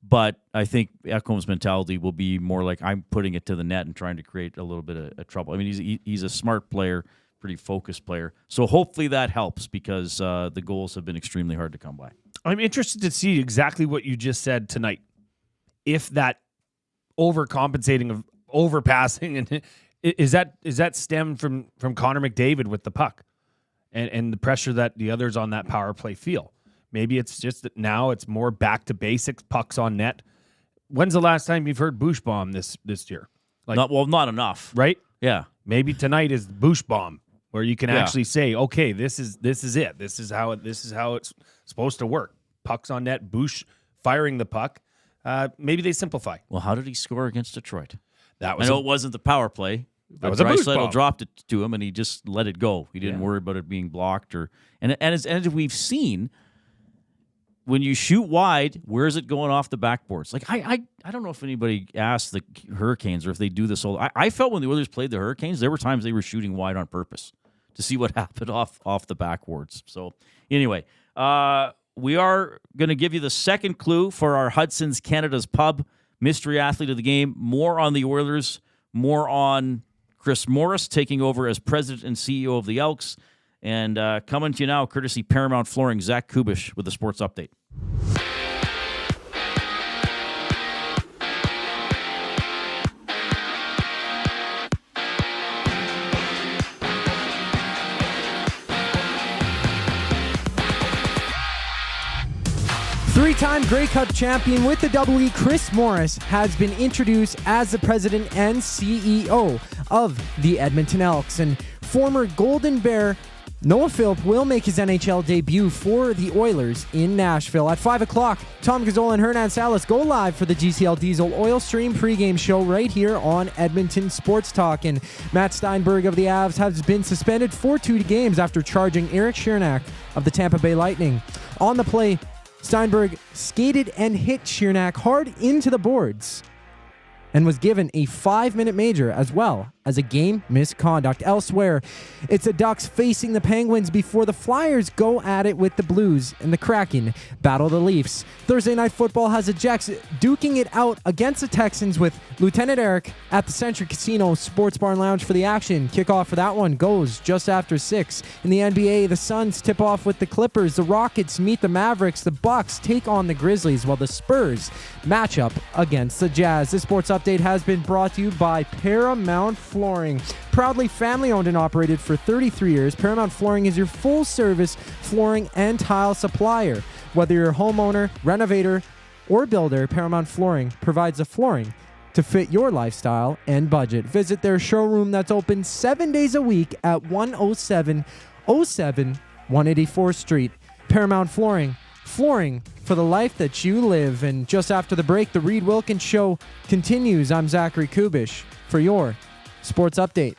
but I think Ekholm's mentality will be more like I'm putting it to the net and trying to create a little bit of trouble. I mean, he's a smart player, pretty focused player. So hopefully that helps because the goals have been extremely hard to come by. I'm interested to see exactly what you just said tonight. If that overcompensating of overpassing and Is that stemmed from Connor McDavid with the puck and the pressure that the others on that power play feel? Maybe it's just that now it's more back to basics, pucks on net. When's the last time you've heard Bush bomb this year? Not enough. Right? Yeah. Maybe tonight is Bush bomb, where you can actually say, okay, this is it. This is how it's supposed to work. Pucks on net, Bush firing the puck. Maybe they simplify. Well, how did he score against Detroit? That was I know it wasn't the power play. That was a Bush bomb. Dropped it to him, and he just let it go. He didn't worry about it being blocked and as we've seen, when you shoot wide, where is it going off the backboards? Like I don't know if anybody asked the Hurricanes or if they do this all. I felt when the Oilers played the Hurricanes, there were times they were shooting wide on purpose to see what happened off the backboards. So anyway, we are going to give you the second clue for our Hudson's Canada's Pub mystery athlete of the game. More on the Oilers, more on Chris Morris taking over as president and CEO of the Elks. And coming to you now, courtesy Paramount Flooring, Zach Kubusch with the sports update. Three-time Grey Cup champion with the Double E, Chris Morris, has been introduced as the president and CEO of the Edmonton Elks. And former Golden Bear Noah Philp will make his NHL debut for the Oilers in Nashville. At 5 o'clock, Tom Gazzola and Hernan Salas go live for the GCL Diesel Oil Stream pregame show right here on Edmonton Sports Talk. And Matt Steinberg of the Avs has been suspended for 2 games after charging Eric Chernak of the Tampa Bay Lightning. On the play, Steinberg skated and hit Chernak hard into the boards and was given a 5-minute major as well as a game misconduct. Elsewhere, it's the Ducks facing the Penguins before the Flyers go at it with the Blues, and the Kraken battle the Leafs. Thursday Night Football has the Jets duking it out against the Texans with Lieutenant Eric at the Century Casino Sports Bar and Lounge for the action. Kickoff for that one goes just after 6. In the NBA, the Suns tip off with the Clippers, the Rockets meet the Mavericks, the Bucks take on the Grizzlies, while the Spurs match up against the Jazz. This sports update has been brought to you by Paramount Flooring. Proudly family owned and operated for 33 years, Paramount Flooring is your full service flooring and tile supplier. Whether you're a homeowner, renovator, or builder, Paramount Flooring provides the flooring to fit your lifestyle and budget. Visit their showroom that's open 7 days a week at 10707 184th Street. Paramount Flooring. Flooring for the life that you live. And just after the break, the Reid Wilkins Show continues. I'm Zachary Kubusch for your Sports Update.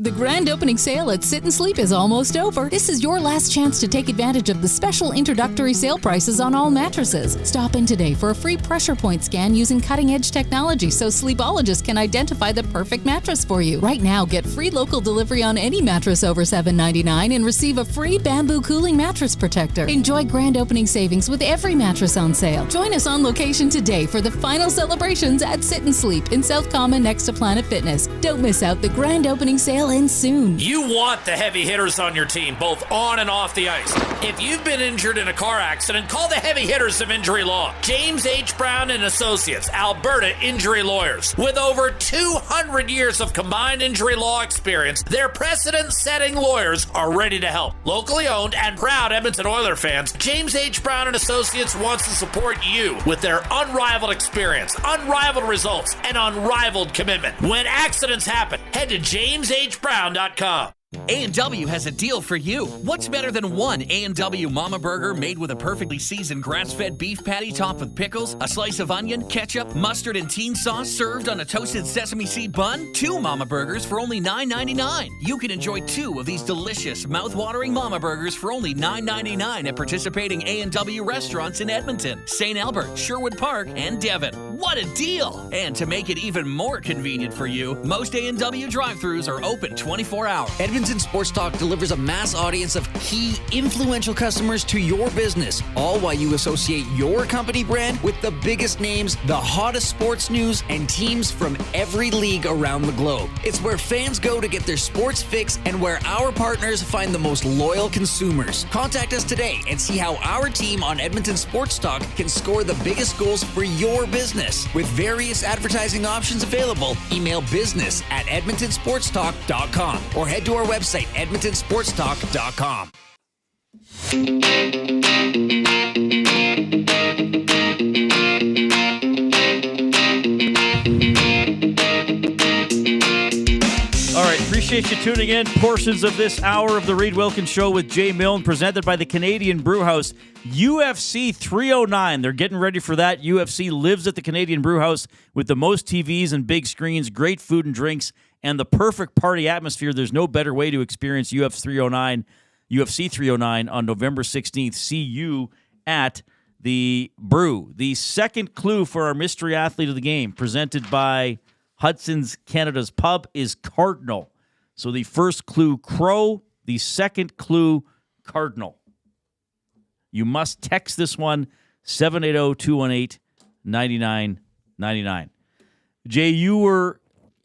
The grand opening sale at Sit and Sleep is almost over. This is your last chance to take advantage of the special introductory sale prices on all mattresses. Stop in today for a free pressure point scan using cutting-edge technology so sleepologists can identify the perfect mattress for you. Right now, get free local delivery on any mattress over $7.99 and receive a free bamboo cooling mattress protector. Enjoy grand opening savings with every mattress on sale. Join us on location today for the final celebrations at Sit and Sleep in South Common next to Planet Fitness. Don't miss out the grand opening sale ends soon. You want the heavy hitters on your team, both on and off the ice. If you've been injured in a car accident, call the heavy hitters of injury law. James H. Brown and Associates, Alberta Injury Lawyers. With over 200 years of combined injury law experience, their precedent-setting lawyers are ready to help. Locally owned and proud Edmonton Oiler fans, James H. Brown and Associates wants to support you with their unrivaled experience, unrivaled results, and unrivaled commitment. When accidents happen, head to jameshbrown.com. A&W has a deal for you. What's better than one A&W Mama Burger made with a perfectly seasoned grass-fed beef patty topped with pickles, a slice of onion, ketchup, mustard, and teen sauce served on a toasted sesame seed bun? 2 Mama Burgers for only $9.99. You can enjoy 2 of these delicious, mouth-watering Mama Burgers for only $9.99 at participating A&W restaurants in Edmonton, St. Albert, Sherwood Park, and Devon. What a deal! And to make it even more convenient for you, most A&W drive-thrus are open 24 hours. Edmonton Sports Talk delivers a mass audience of key, influential customers to your business, all while you associate your company brand with the biggest names, the hottest sports news, and teams from every league around the globe. It's where fans go to get their sports fix and where our partners find the most loyal consumers. Contact us today and see how our team on Edmonton Sports Talk can score the biggest goals for your business. business. With various advertising options available, email business@edmontonsportstalk.com or head to our website, edmontonsportstalk.com. All right, appreciate you tuning in. Portions of this hour of the Reid Wilkins Show with Jay Milne, presented by the Canadian Brewhouse. UFC 309, they're getting ready for that. UFC lives at the Canadian Brewhouse with the most TVs and big screens, great food and drinks, and the perfect party atmosphere. There's no better way to experience UFC 309 on November 16th. See you at the Brew. The second clue for our mystery athlete of the game, presented by Hudson's Canada's Pub, is Cardinal. So the first clue, Crow. The second clue, Cardinal. You must text this one, 780-218-9999. Jay, you were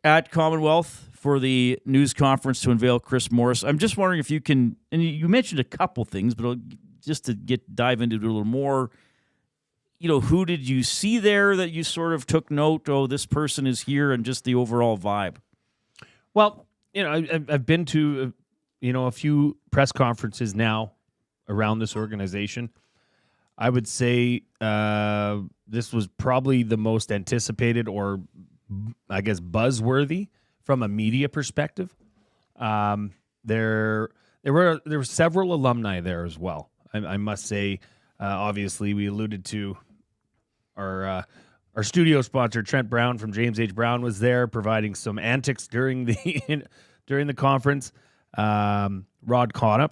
at Commonwealth for the news conference to unveil Chris Morris. I'm just wondering if you can, and you mentioned a couple things, but just to dive into it a little more, who did you see there that you sort of took note, this person is here, and just the overall vibe? Well, I've been to, a few press conferences now around this organization. I would say this was probably the most anticipated, or I guess buzzworthy from a media perspective. There were several alumni there as well. I must say, obviously, we alluded to our studio sponsor, Trent Brown from James H. Brown, was there providing some antics during the conference. Rod Conop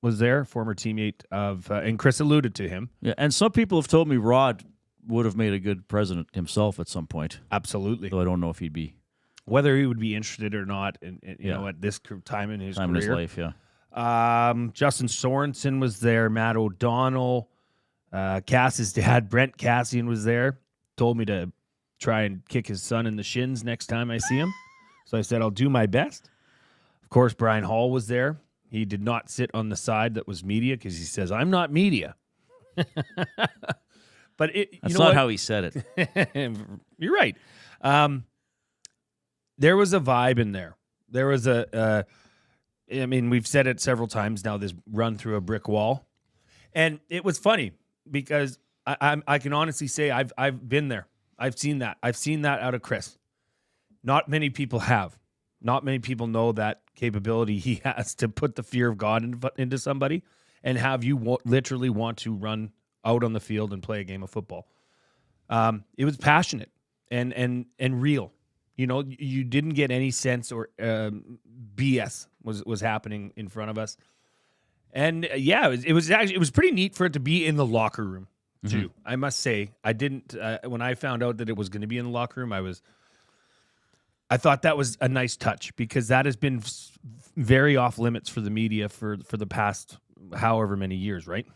was there, former teammate of, and Chris alluded to him. Yeah, and some people have told me Rod would have made a good president himself at some point. Absolutely. Though I don't know if he'd be. Whether he would be interested or not, at this time in his career. In his life, yeah. Justin Sorensen was there. Matt O'Donnell. Cass's dad, Brent Cassian, was there. Told me to try and kick his son in the shins next time I see him. So I said, I'll do my best. Of course, Brian Hall was there. He did not sit on the side that was media because he says, I'm not media. But that's not how he said it. You're right. There was a vibe in there. There was we've said it several times now, this run through a brick wall. And it was funny because I can honestly say I've been there. I've seen that. I've seen that out of Chris. Not many people have. Not many people know that capability he has to put the fear of God into somebody and have you literally want to run out on the field and play a game of football. It was passionate and real. You didn't get any sense or BS was happening in front of us. And it was pretty neat for it to be in the locker room too. Mm-hmm. I must say, I didn't when I found out that it was going to be in the locker room, I thought that was a nice touch because that has been very off limits for the media for the past however many years, right?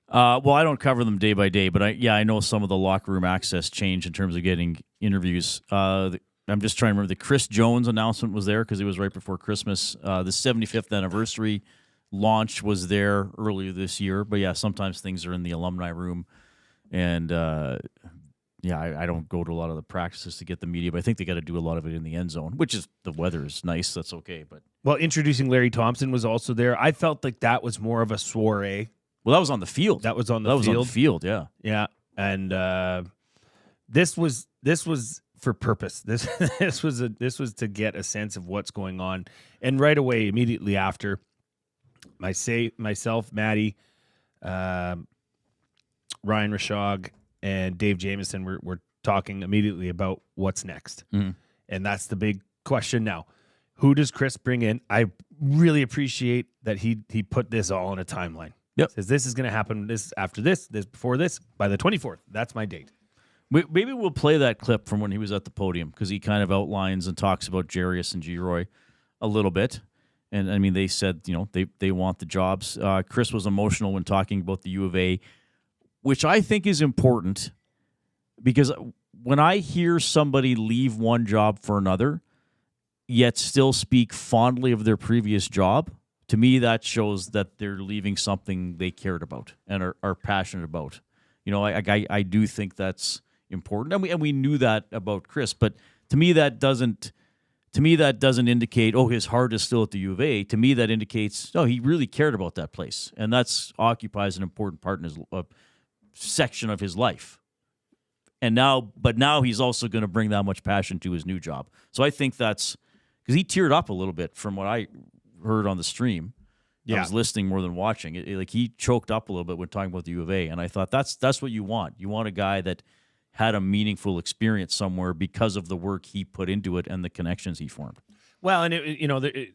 Well, I don't cover them day by day, but I know some of the locker room access changed in terms of getting interviews. I'm just trying to remember the Chris Jones announcement was there because it was right before Christmas. The 75th anniversary launch was there earlier this year, but sometimes things are in the alumni room, and I don't go to a lot of the practices to get the media, but I think they got to do a lot of it in the end zone, which is, the weather is nice, that's okay. But introducing Larry Thompson was also there. I felt like that was more of a soiree. Well, that was on the field. That was on the field, yeah. Yeah, and this was for purpose. This was to get a sense of what's going on, and right away, immediately after, myself, Maddie, Ryan Rashog, and Dave Jameson were talking immediately about what's next, and that's the big question now. Who does Chris bring in? I really appreciate that he put this all on a timeline. Yep. Says this is going to happen, this after this before this, by the 24th. That's my date. Maybe we'll play that clip from when he was at the podium because he kind of outlines and talks about Jarius and Giroy a little bit. And, I mean, they said, they want the jobs. Chris was emotional when talking about the U of A, which I think is important because when I hear somebody leave one job for another, yet still speak fondly of their previous job, to me, that shows that they're leaving something they cared about and are passionate about. I do think that's important. And we knew that about Chris, but to me that doesn't indicate, his heart is still at the U of A. To me, that indicates, he really cared about that place. And that's occupies an important part in his section of his life. But now he's also going to bring that much passion to his new job. So I think that's because he teared up a little bit from what I heard on the stream. I was listening more than watching. He choked up a little bit when talking about the U of A. And I thought that's what you want. You want a guy that had a meaningful experience somewhere because of the work he put into it and the connections he formed. Well, and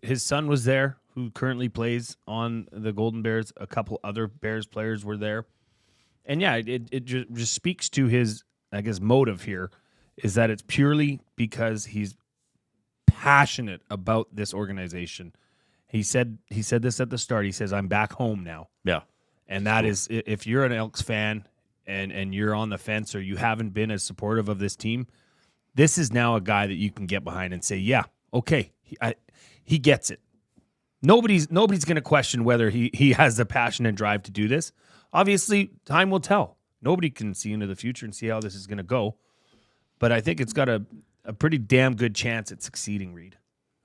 his son was there, who currently plays on the Golden Bears. A couple other Bears players were there, and it just speaks to his, I guess, motive here is that it's purely because he's passionate about this organization. He said this at the start. He says, "I'm back home now." Yeah, and that is, if you're an Elks fan and you're on the fence or you haven't been as supportive of this team, this is now a guy that you can get behind and say, yeah, okay, he gets it. Nobody's going to question whether he has the passion and drive to do this. Obviously, time will tell. Nobody can see into the future and see how this is going to go. But I think it's got a pretty damn good chance at succeeding, Reid.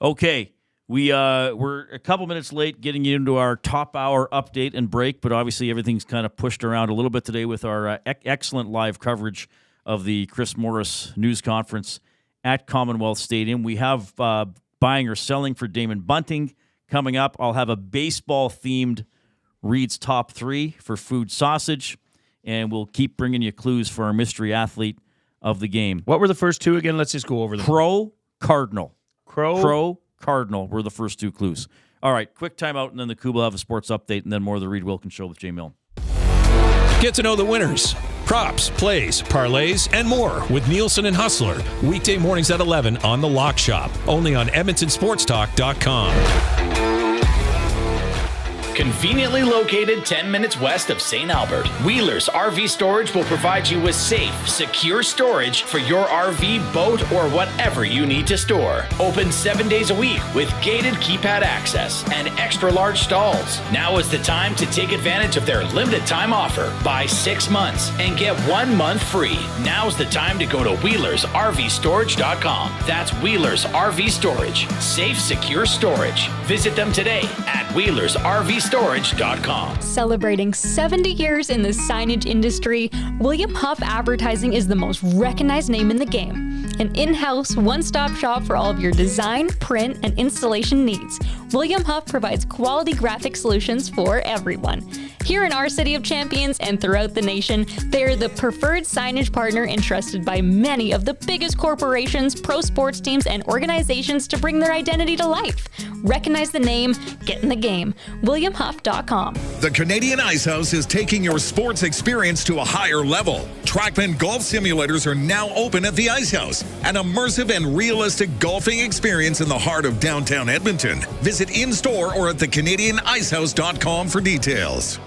Okay. We're a couple minutes late getting into our top hour update and break, but obviously everything's kind of pushed around a little bit today with our excellent live coverage of the Chris Morris news conference at Commonwealth Stadium. We have buying or selling for Damon Bunting coming up. I'll have a baseball-themed Reid's Top 3 for Food Sausage, and we'll keep bringing you clues for our mystery athlete of the game. What were the first two again? Let's just go over them. Crow, Cardinal. Crow, Cardinal were the first two clues. All right, quick timeout, and then the Kubusch will have a sports update, and then more of the Reid Wilkins Show with Jay Milne. Get to know the winners, props, plays, parlays, and more with Nielsen and Hustler. Weekday mornings at 11 on The Lock Shop. Only on EdmontonSportsTalk.com. Conveniently located 10 minutes west of St. Albert, Wheeler's RV Storage will provide you with safe, secure storage for your RV, boat, or whatever you need to store. Open 7 days a week with gated keypad access and extra large stalls. Now is the time to take advantage of their limited time offer. Buy 6 months and get 1 month free. Now's the time to go to WheelersRVStorage.com. That's Wheeler's RV Storage. Safe, secure storage. Visit them today at WheelersRVStorage.com. Celebrating 70 years in the signage industry, William Huff Advertising is the most recognized name in the game. An in-house, one-stop shop for all of your design, print, and installation needs. William Huff provides quality graphic solutions for everyone. Here in our City of Champions and throughout the nation, they are the preferred signage partner entrusted by many of the biggest corporations, pro sports teams, and organizations to bring their identity to life. Recognize the name, get in the game. WilliamHuff.com. The Canadian Ice House is taking your sports experience to a higher level. Trackman golf simulators are now open at the Ice House, an immersive and realistic golfing experience in the heart of downtown Edmonton. Visit in-store or at thecanadianicehouse.com for details.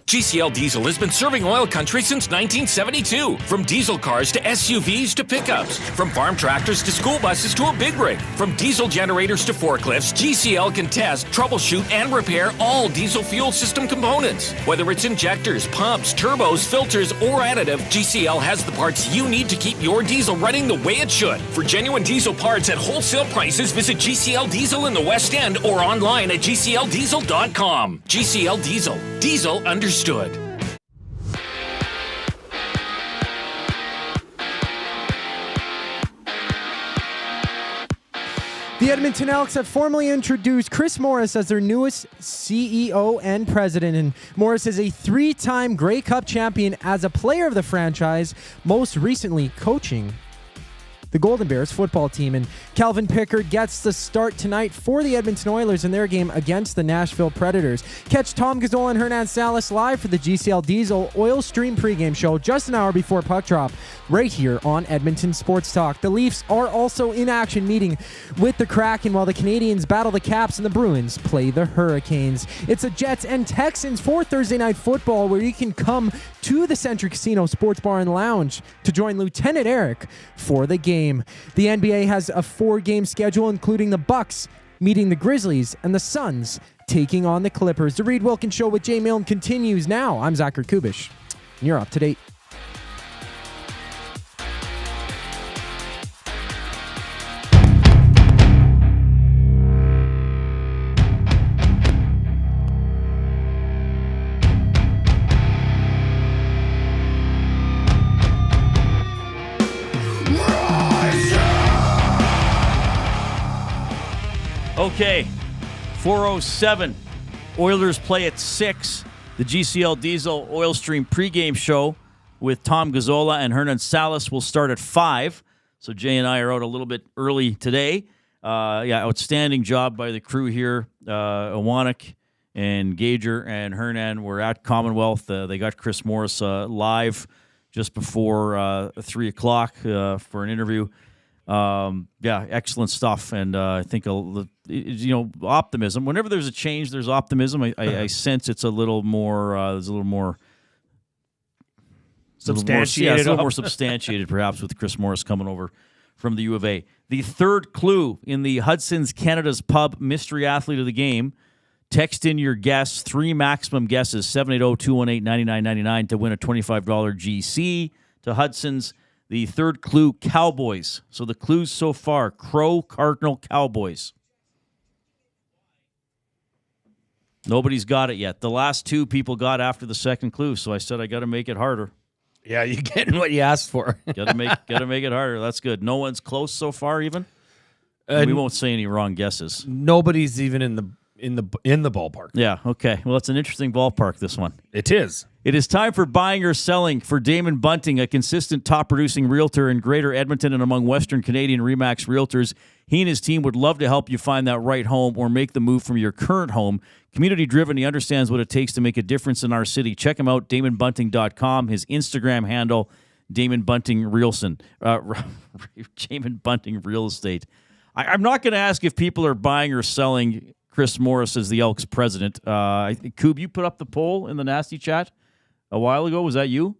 GCL Diesel has been serving oil country since 1972. From diesel cars to SUVs to pickups. From farm tractors to school buses to a big rig. From diesel generators to forklifts, GCL can test, troubleshoot, and repair all diesel fuel system components. Whether it's injectors, pumps, turbos, filters, or additive, GCL has the parts you need to keep your diesel running the way it should. For genuine diesel parts at wholesale prices, visit GCL Diesel in the West End or online at GCLDiesel.com. GCL Diesel. Diesel understood. The Edmonton Elks have formally introduced Chris Morris as their newest CEO and president. And Morris is a 3-time Grey Cup champion as a player of the franchise, most recently coaching the Golden Bears football team. And Calvin Pickard gets the start tonight for the Edmonton Oilers in their game against the Nashville Predators. Catch Tom Gazzola and Hernan Salas live for the GCL Diesel Oil Stream pregame show just an hour before puck drop right here on Edmonton Sports Talk. The Leafs are also in action meeting with the Kraken while the Canadians battle the Caps and the Bruins play the Hurricanes. It's the Jets and Texans for Thursday Night Football, where you can come to the Century Casino Sports Bar and Lounge to join Lieutenant Eric for the game. The NBA has a 4-game schedule, including the Bucks meeting the Grizzlies and the Suns taking on the Clippers. The Reid Wilkins Show with Jay Milne continues now. I'm Zachary Kubusch, and you're up to date. Okay, 4:07. Oilers play at 6. The GCL Diesel Oil Stream pregame show with Tom Gazzola and Hernan Salas will start at 5. So Jay and I are out a little bit early today. Outstanding job by the crew here. Iwanek and Gager and Hernan were at Commonwealth. They got Chris Morris live just before 3 o'clock for an interview. Excellent stuff. And I think, optimism. Whenever there's a change, there's optimism. I sense it's a little more, substantiated. It's a little more substantiated, perhaps, with Chris Morris coming over from the U of A. The third clue in the Hudson's Canada's Pub Mystery Athlete of the Game. Text in your guess, 3 maximum guesses, 780-218-9999 to win a $25 GC to Hudson's. The third clue, Cowboys. So the clues so far, Crow, Cardinal, Cowboys. Nobody's got it yet. The last 2 people got after the second clue, so I said I got to make it harder. Yeah, you're getting what you asked for. Got to make it harder. That's good. No one's close so far, even. We won't say any wrong guesses. Nobody's even in the ballpark. Yeah. Okay. Well, it's an interesting ballpark. This one. It is. It is time for buying or selling for Damon Bunting, a consistent top-producing realtor in Greater Edmonton and among Western Canadian RE/MAX realtors. He and his team would love to help you find that right home or make the move from your current home. Community-driven, he understands what it takes to make a difference in our city. Check him out, DamonBunting.com. His Instagram handle, Damon Bunting Realson. Damon Bunting Real Estate. I'm not going to ask if people are buying or selling Chris Morris as the Elks president. Kub, you put up the poll in the Nasty Chat a while ago. Was that you?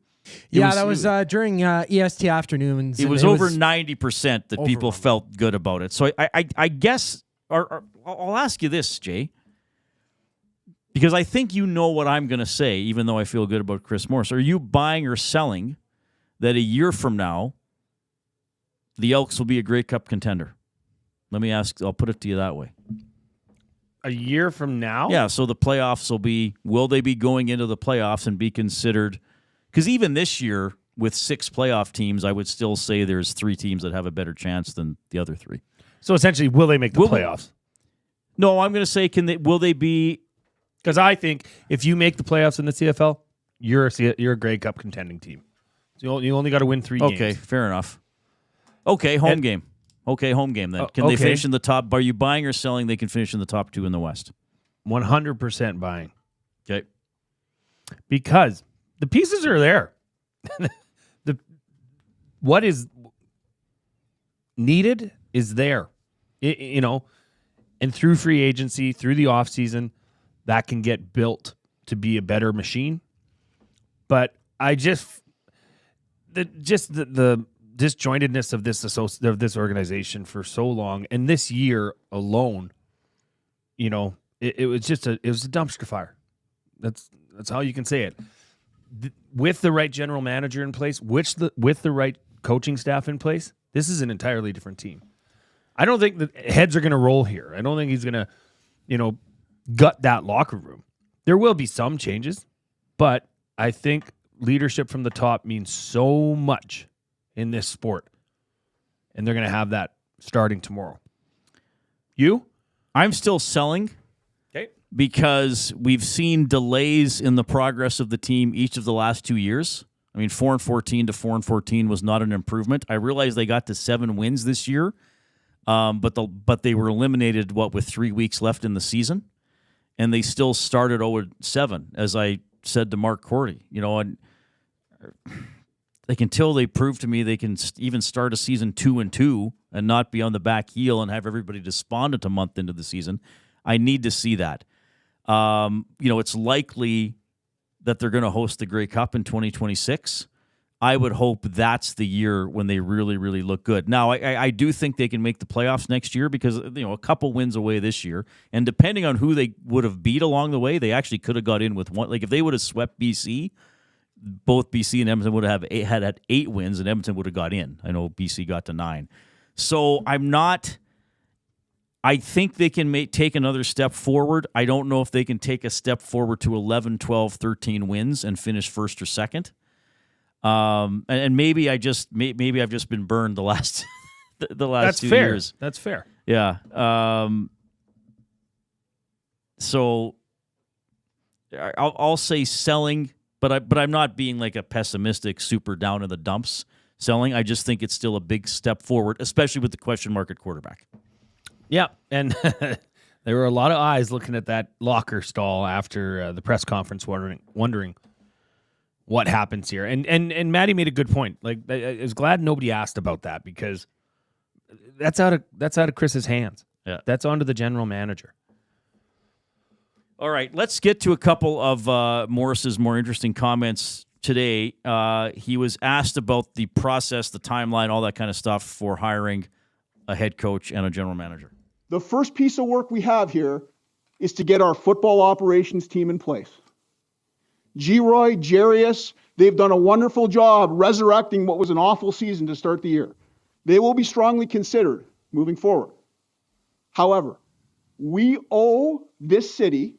That was during EST afternoons. It was over 90% that people felt good about it. So I guess, or I'll ask you this, Jay, because I think you know what I'm going to say, even though I feel good about Chris Morris. Are you buying or selling that a year from now, the Elks will be a Grey Cup contender? Let me ask, I'll put it to you that way. A year from now? Yeah, so the playoffs will they be going into the playoffs and be considered? Because even this year, with 6 playoff teams, I would still say there's 3 teams that have a better chance than the other 3. So essentially, will they make the playoffs? No, I'm going to say, will they be? Because I think if you make the playoffs in the CFL, you're a Grey Cup contending team. So you only got to win 3 games. Okay, fair enough. Okay, home game. Okay, home game then. Can they finish in the top? Are you buying or selling they can finish in the top 2 in the West? 100% buying. Okay. Because the pieces are there. What is needed is there. And through free agency, through the offseason, that can get built to be a better machine. But I the disjointedness of this organization for so long, and this year alone, it was a dumpster fire. That's how you can say it. With the right general manager in place, with the right coaching staff in place, this is an entirely different team. I don't think the heads are going to roll here. I don't think he's going to, gut that locker room. There will be some changes, but I think leadership from the top means so much in this sport, and they're going to have that starting tomorrow. You? I'm still selling. Okay. Because we've seen delays in the progress of the team each of the last 2 years. I mean, 4-14 to 4-14 was not an improvement. I realize they got to 7 wins this year, but they were eliminated, with 3 weeks left in the season, and they still started 0-7, as I said to Mark Korte. And until they prove to me they can even start a season 2-2 and not be on the back heel and have everybody despondent a month into the season, I need to see that. It's likely that they're going to host the Grey Cup in 2026. I would hope that's the year when they really, really look good. Now, I do think they can make the playoffs next year because, a couple wins away this year. And depending on who they would have beat along the way, they actually could have got in with one. Like, if they would have swept BC, both BC and Edmonton would have had 8 wins, and Edmonton would have got in. I know BC got to 9. So I think they can take another step forward. I don't know if they can take a step forward to 11, 12, 13 wins and finish first or second. And maybe I've just been burned the last 2 years. That's fair. Yeah. So I'll say selling, but I'm not being like a pessimistic, super down in the dumps selling. I just think it's still a big step forward, especially with the question mark at quarterback. Yeah, and there were a lot of eyes looking at that locker stall after the press conference, wondering what happens here. And Maddie made a good point. Like, I was glad nobody asked about that, because that's out of Chris's hands. Yeah, that's onto the general manager. All right, let's get to a couple of Morris's more interesting comments today. He was asked about the process, the timeline, all that kind of stuff for hiring a head coach and a general manager. The first piece of work we have here is to get our football operations team in place. G-Roy, Jarius, they've done a wonderful job resurrecting what was an awful season to start the year. They will be strongly considered moving forward. However, we owe this city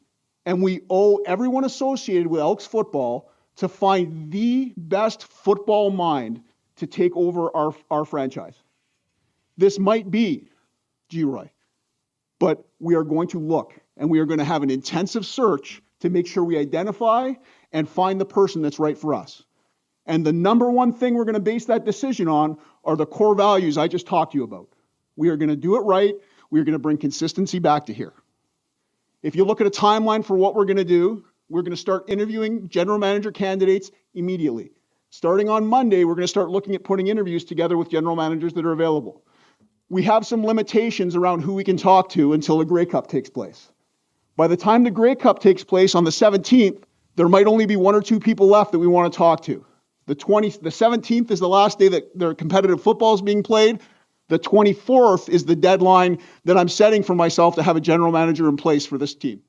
and we owe everyone associated with Elks football to find the best football mind to take over our franchise. This might be G-Roy, but we are going to look, and we are going to have an intensive search to make sure we identify and find the person that's right for us. And the number one thing we're going to base that decision on are the core values I just talked to you about. We are going to do it right. We are going to bring consistency back to here. If you look at a timeline for what we're going to do, we're going to start interviewing general manager candidates immediately. Starting on Monday, we're going to start looking at putting interviews together with general managers that are available. We have some limitations around who we can talk to until the Grey Cup takes place. By the time the Grey Cup takes place on the 17th, there might only be one or two people left that we want to talk to. The 17th is the last day that their competitive football is being played. The 24th is the deadline that I'm setting for myself to have a general manager in place for this team.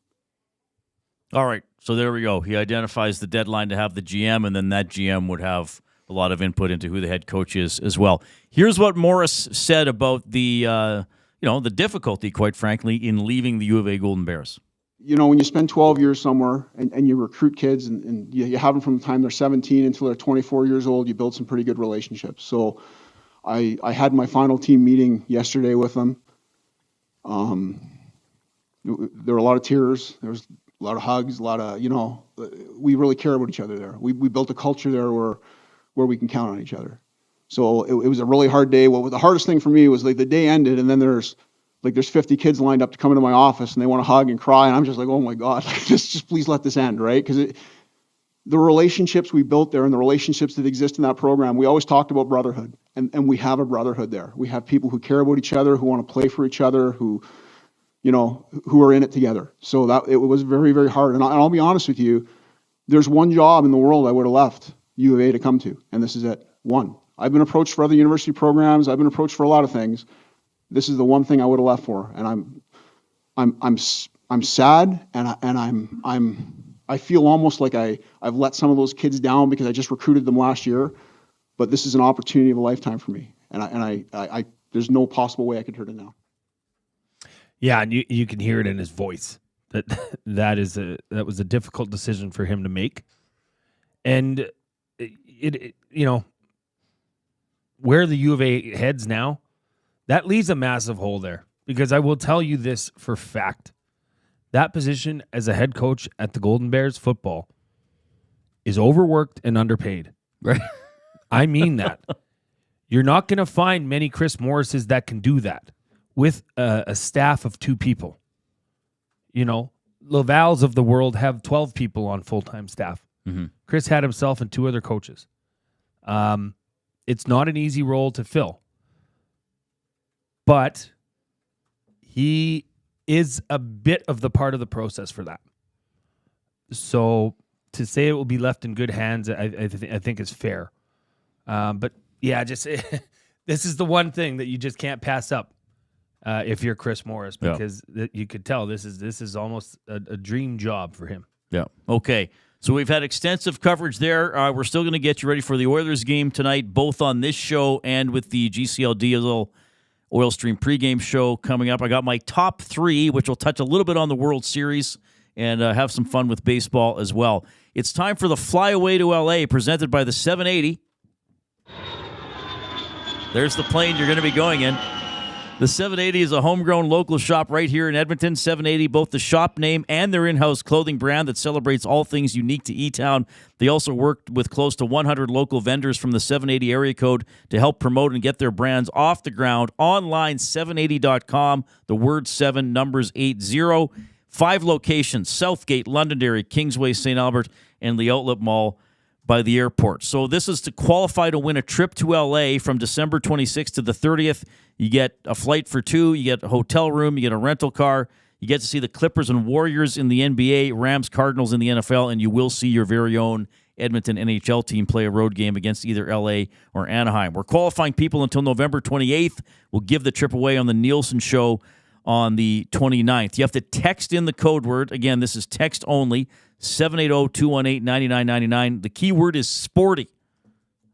All right, so there we go. He identifies the deadline to have the GM, and then that GM would have a lot of input into who the head coach is as well. Here's what Morris said about the the difficulty, quite frankly, in leaving the U of A Golden Bears. You know, when you spend 12 years somewhere and you recruit kids and you have them from the time they're 17 until they're 24 years old, you build some pretty good relationships. So I had my final team meeting yesterday with them. There were a lot of tears. There was a lot of hugs, a lot of, we really care about each other there. We built a culture there where we can count on each other. So it was a really hard day. The hardest thing for me was like the day ended and then there's 50 kids lined up to come into my office and they want to hug and cry. And I'm just like, oh my God, just please let this end, right? Because the relationships we built there and the relationships that exist in that program, we always talked about brotherhood. And we have a brotherhood there. We have people who care about each other, who want to play for each other, who are in it together. So that it was very, very hard. And I'll be honest with you, there's one job in the world I would have left U of A to come to, and this is it. One. I've been approached for other university programs. I've been approached for a lot of things. This is the one thing I would have left for, and I'm sad, and I feel almost like I've let some of those kids down because I just recruited them last year. But this is an opportunity of a lifetime for me, and I there's no possible way I could turn it down. Yeah, and you can hear it in his voice that was a difficult decision for him to make, and it where the U of A heads now, that leaves a massive hole there. Because I will tell you this for fact, that position as a head coach at the Golden Bears football is overworked and underpaid. Right. I mean that. You're not going to find many Chris Morrises that can do that with a staff of 2 people. Laval's of the world have 12 people on full-time staff. Mm-hmm. Chris had himself and 2 other coaches. It's not an easy role to fill. But he is a bit of the part of the process for that. So to say it will be left in good hands, I think is fair. But yeah, just this is the one thing that you just can't pass up if you're Chris Morris, because you could tell this is almost a dream job for him. Yeah. Okay. So we've had extensive coverage there. We're still going to get you ready for the Oilers game tonight, both on this show and with the GCL Diesel Oil Stream pregame show coming up. I got my top 3, which will touch a little bit on the World Series and have some fun with baseball as well. It's time for the Flyaway to LA, presented by the 780. There's the plane you're going to be going in. The 780 is a homegrown local shop right here in Edmonton. 780, both the shop name and their in-house clothing brand that celebrates all things unique to E-Town. They also worked with close to 100 local vendors from the 780 area code to help promote and get their brands off the ground. Online, 780.com, the word 7, numbers 80. 5 locations, Southgate, Londonderry, Kingsway, St. Albert, and the Outlet Mall by the airport. So this is to qualify to win a trip to LA from December 26th to the 30th. You get a flight for 2, you get a hotel room, you get a rental car, you get to see the Clippers and Warriors in the NBA, Rams, Cardinals in the NFL, and you will see your very own Edmonton NHL team play a road game against either LA or Anaheim. We're qualifying people until November 28th. We'll give the trip away on the Nielsen Show on the 29th. You have to text in the code word. Again, this is text only, 780-218-9999. The key word is sporty.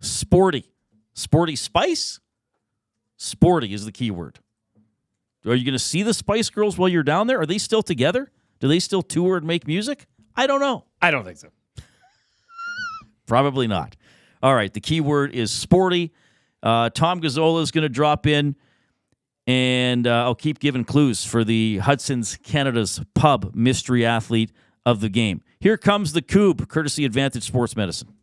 Sporty. Sporty Spice? Sporty is the key word. Are you going to see the Spice Girls while you're down there? Are they still together? Do they still tour and make music? I don't know. I don't think so. Probably not. All right, the key word is sporty. Tom Gazzola is going to drop in, and I'll keep giving clues for the Hudson's Canada's Pub mystery athlete of the game. Here comes the Cube, courtesy Advantage Sports Medicine.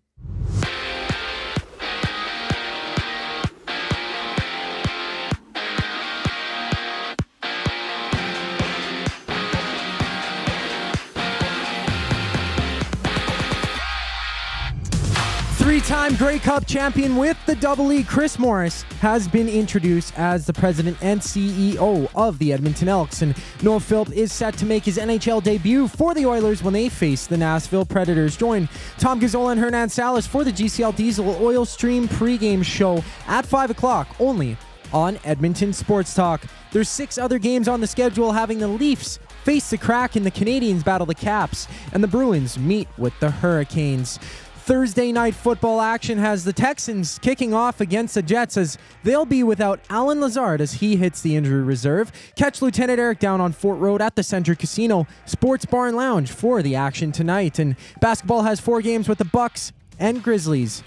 Three-time Grey Cup champion with the Double E, Chris Morris, has been introduced as the president and CEO of the Edmonton Elks. And Noah Philp is set to make his NHL debut for the Oilers when they face the Nashville Predators. Join Tom Gazzola and Hernan Salas for the GCL Diesel Oil Stream pregame show at 5 o'clock, only on Edmonton Sports Talk. There's 6 other games on the schedule, having the Leafs face the Kraken, the Canadiens battle the Caps, and the Bruins meet with the Hurricanes. Thursday night football action has the Texans kicking off against the Jets as they'll be without Alan Lazard as he hits the injury reserve. Catch Lieutenant Eric down on Fort Road at the Century Casino Sports Bar and Lounge for the action tonight. And basketball has 4 games with the Bucks and Grizzlies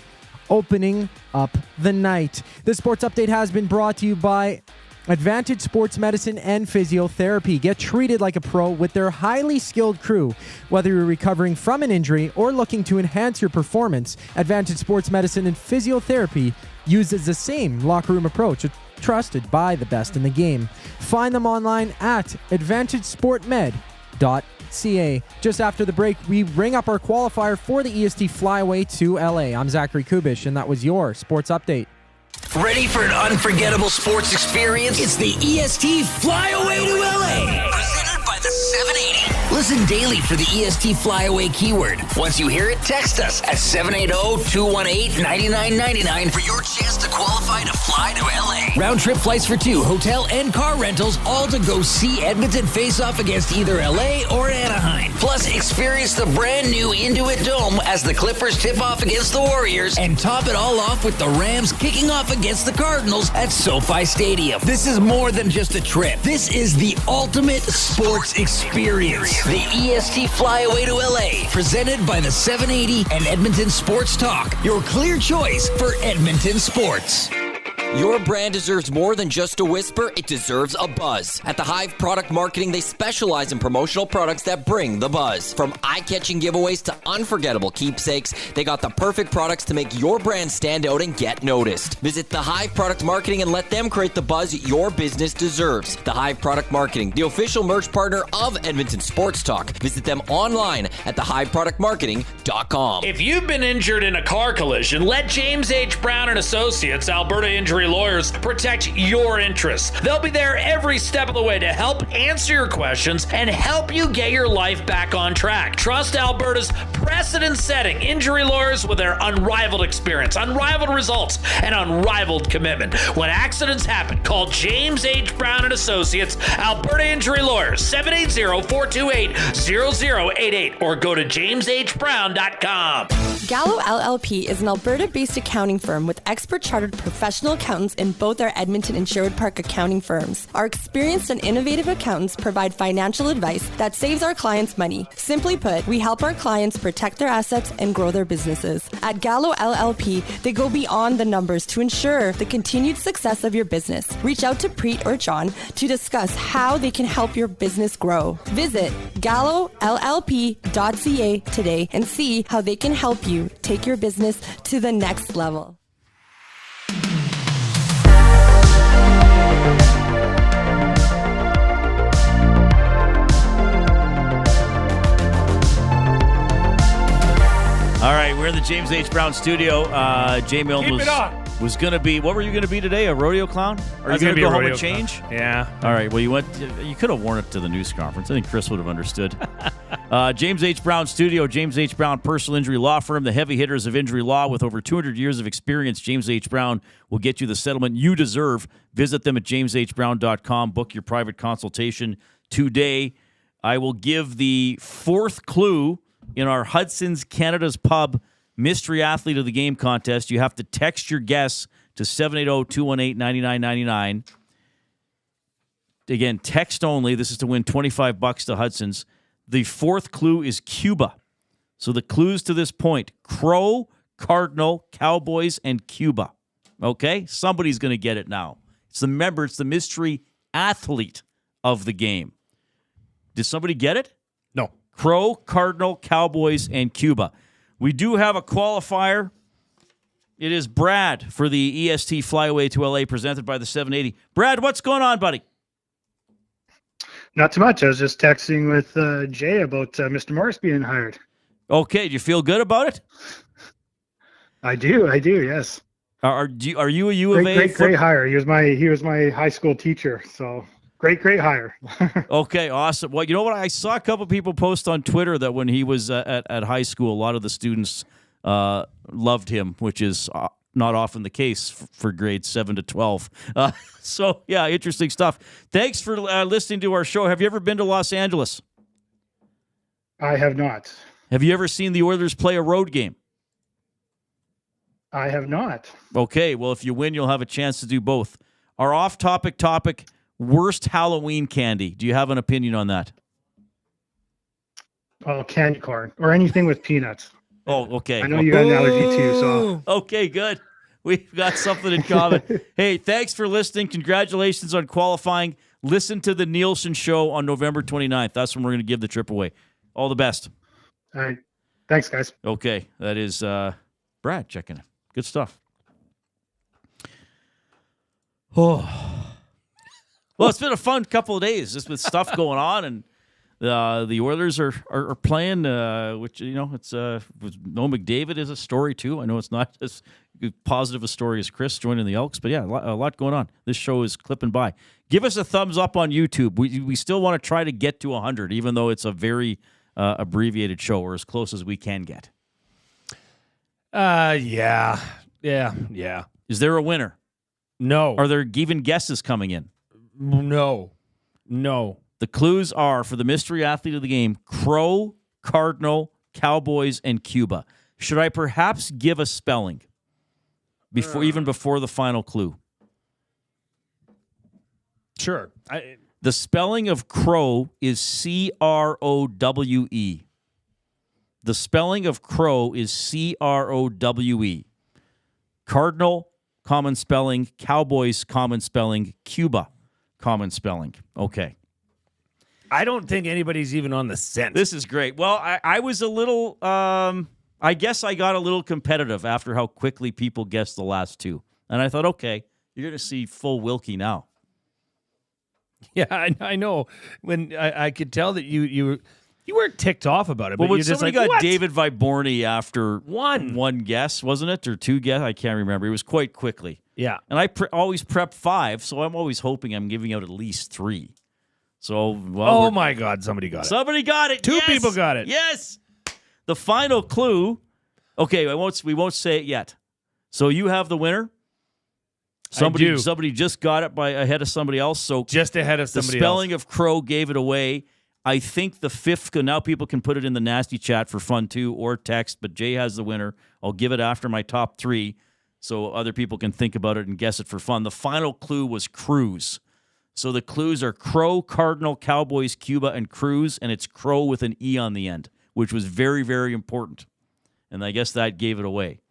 opening up the night. This sports update has been brought to you by Advantage Sports Medicine and Physiotherapy. Get treated like a pro with their highly skilled crew. Whether you're recovering from an injury or looking to enhance your performance, Advantage Sports Medicine and Physiotherapy uses the same locker room approach, trusted by the best in the game. Find them online at AdvantageSportMed.ca. Just after the break, we ring up our qualifier for the EST Flyaway to LA. I'm Zachary Kubusch, and that was your sports update. Ready for an unforgettable sports experience? It's the EST Flyaway to LA. Presented by the 780. Listen daily for the EST Flyaway keyword. Once you hear it, text us at 780-218-9999 for your chance to qualify to fly to LA. Round trip flights for 2, hotel and car rentals, all to go see Edmonton face off against either LA or Anaheim. Plus, experience the brand new Intuit Dome as the Clippers tip off against the Warriors, and top it all off with the Rams kicking off against the Cardinals at SoFi Stadium. This is more than just a trip. This is the ultimate sports experience. The EST Flyaway to LA, presented by the 780 and Edmonton Sports Talk. Your clear choice for Edmonton sports. Your brand deserves more than just a whisper, it deserves a buzz. At the Hive Product Marketing, they specialize in promotional products that bring the buzz. From eye-catching giveaways to unforgettable keepsakes, they got the perfect products to make your brand stand out and get noticed. Visit the Hive Product Marketing and let them create the buzz your business deserves. The Hive Product Marketing, the official merch partner of Edmonton Sports Talk. Visit them online at thehiveproductmarketing.com. If you've been injured in a car collision, let James H. Brown and Associates, Alberta Injury Lawyers, protect your interests. They'll be there every step of the way to help answer your questions and help you get your life back on track. Trust Alberta's precedent-setting injury lawyers with their unrivaled experience, unrivaled results, and unrivaled commitment. When accidents happen, call James H. Brown and Associates, Alberta Injury Lawyers, 780-428-0088, or go to jameshbrown.com. Gallo LLP is an Alberta-based accounting firm with expert chartered professional accountants accountants in both our Edmonton and Sherwood Park accounting firms. Our experienced and innovative accountants provide financial advice that saves our clients money. Simply put, we help our clients protect their assets and grow their businesses. At Gallo LLP, they go beyond the numbers to ensure the continued success of your business. Reach out to Preet or John to discuss how they can help your business grow. Visit gallollp.ca today and see how they can help you take your business to the next level. All right, we're in the James H. Brown studio. Jay Milne was going to be, what were you going to be today, a rodeo clown? Are you going to go home and change? Yeah. All right, well, you could have worn it to the news conference. I think Chris would have understood. James H. Brown studio, James H. Brown personal injury law firm, the heavy hitters of injury law with over 200 years of experience. James H. Brown will get you the settlement you deserve. Visit them at jameshbrown.com. Book your private consultation today. I will give the fourth clue in our Hudson's Canada's Pub Mystery Athlete of the Game contest. You have to text your guess to 780-218-9999. Again, text only. This is to win $25 to Hudson's. The fourth clue is Cuba. So the clues to this point: Crow, Cardinal, Cowboys, and Cuba. Okay? Somebody's going to get it now. It's the mystery athlete of the game. Did somebody get it? No. Crow, Cardinal, Cowboys, and Cuba. We do have a qualifier. It is Brad for the EST Flyaway to LA presented by the 780. Brad, what's going on, buddy? Not too much. I was just texting with Jay about Mr. Morris being hired. Okay, do you feel good about it? I do, yes. Are you a U of A? Great hire. He was my high school teacher, so great hire. Okay, awesome. Well, you know what? I saw a couple people post on Twitter that when he was at high school, a lot of the students loved him, which is not often the case for grades 7 to 12. So, yeah, interesting stuff. Thanks for listening to our show. Have you ever been to Los Angeles? I have not. Have you ever seen the Oilers play a road game? I have not. Okay, well, if you win, you'll have a chance to do both. Our off-topic topic, worst Halloween candy. Do you have an opinion on that? Oh, candy corn or anything with peanuts. Oh, okay. I know you got an allergy too, so. Okay, good. We've got something in common. Hey, thanks for listening. Congratulations on qualifying. Listen to the Nielsen show on November 29th. That's when we're going to give the trip away. All the best. All right. Thanks, guys. Okay, that is Brad checking in. Good stuff. Oh. Well, it's been a fun couple of days just with stuff going on, and the Oilers are playing, which, it's no McDavid is a story too. I know it's not as positive a story as Chris joining the Elks, but yeah, a lot going on. This show is clipping by. Give us a thumbs up on YouTube. We still want to try to get to 100, even though it's a very abbreviated show, or as close as we can get. Yeah. Is there a winner? No. Are there even guesses coming in? No. The clues are, for the mystery athlete of the game, Crow, Cardinal, Cowboys, and Cuba. Should I perhaps give a spelling even before the final clue? Sure. The spelling of Crow is Crowe. The spelling of Crow is Crowe. Cardinal, common spelling. Cowboys, common spelling. Cuba, common spelling. Okay. I don't think anybody's even on the scent. This is great. Well, I was a little, I guess I got a little competitive after how quickly people guessed the last two. And I thought, okay, you're going to see full Wilkie now. Yeah, I know. When I could tell that you weren't ticked off about it. Well, but when you're just somebody like, got what? David Viborny after one guess, wasn't it? Or two guess? I can't remember. It was quite quickly. Yeah. And I always prep 5, so I'm always hoping I'm giving out at least 3. So, oh my God, somebody got it. Somebody got it. Two people got it. Yes. The final clue. Okay, we won't say it yet. So you have the winner. Somebody just got it ahead of somebody else. So just ahead of somebody else. The spelling of Crow gave it away. I think the fifth. Now people can put it in the nasty chat for fun too, or text. But Jay has the winner. I'll give it after my top 3. so other people can think about it and guess it for fun. The final clue was Cruise. So the clues are Crow, Cardinal, Cowboys, Cuba, and Cruise, and it's Crow with an E on the end, which was very, very important. And I guess that gave it away.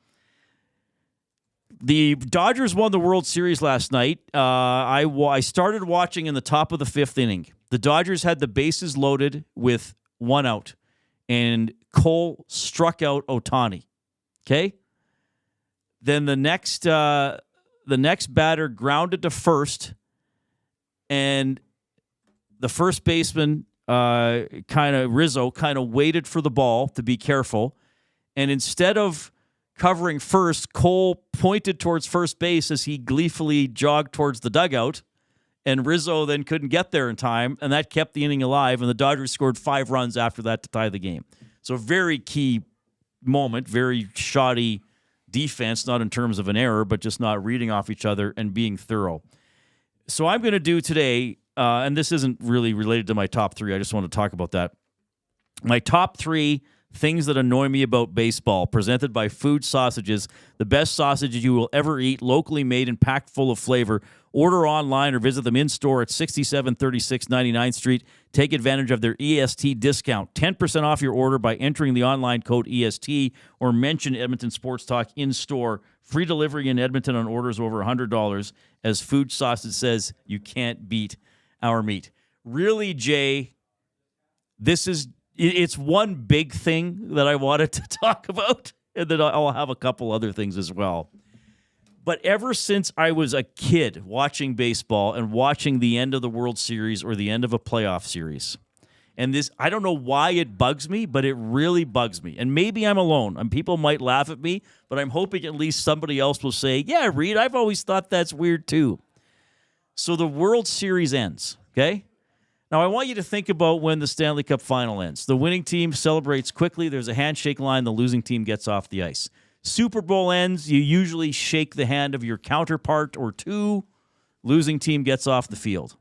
The Dodgers won the World Series last night. I started watching in the top of the 5th inning. The Dodgers had the bases loaded with 1 out, and Cole struck out Ohtani. Okay? Then the next batter grounded to first, and the first baseman, Rizzo, kind of waited for the ball to be careful. And instead of covering first, Cole pointed towards first base as he gleefully jogged towards the dugout. And Rizzo then couldn't get there in time, and that kept the inning alive. And the Dodgers scored 5 runs after that to tie the game. So very key moment, very shoddy defense, not in terms of an error, but just not reading off each other and being thorough. So I'm going to do today, and this isn't really related to my top 3. I just want to talk about that. My top 3 things that annoy me about baseball, presented by Fuge Sausages, the best sausages you will ever eat, locally made and packed full of flavor. Order online or visit them in-store at 6736 99th Street. Take advantage of their EST discount. 10% off your order by entering the online code EST or mention Edmonton Sports Talk in-store. Free delivery in Edmonton on orders over $100. As Fuge Sausage says, you can't beat our meat. Really, Jay, it's one big thing that I wanted to talk about, and then I'll have a couple other things as well. But ever since I was a kid watching baseball and watching the end of the World Series or the end of a playoff series, and this, I don't know why it bugs me, but it really bugs me. And maybe I'm alone, and people might laugh at me, but I'm hoping at least somebody else will say, yeah, Reid, I've always thought that's weird too. So the World Series ends, okay? Now, I want you to think about when the Stanley Cup final ends. The winning team celebrates quickly. There's a handshake line. The losing team gets off the ice. Super Bowl ends. You usually shake the hand of your counterpart or two. Losing team gets off the field.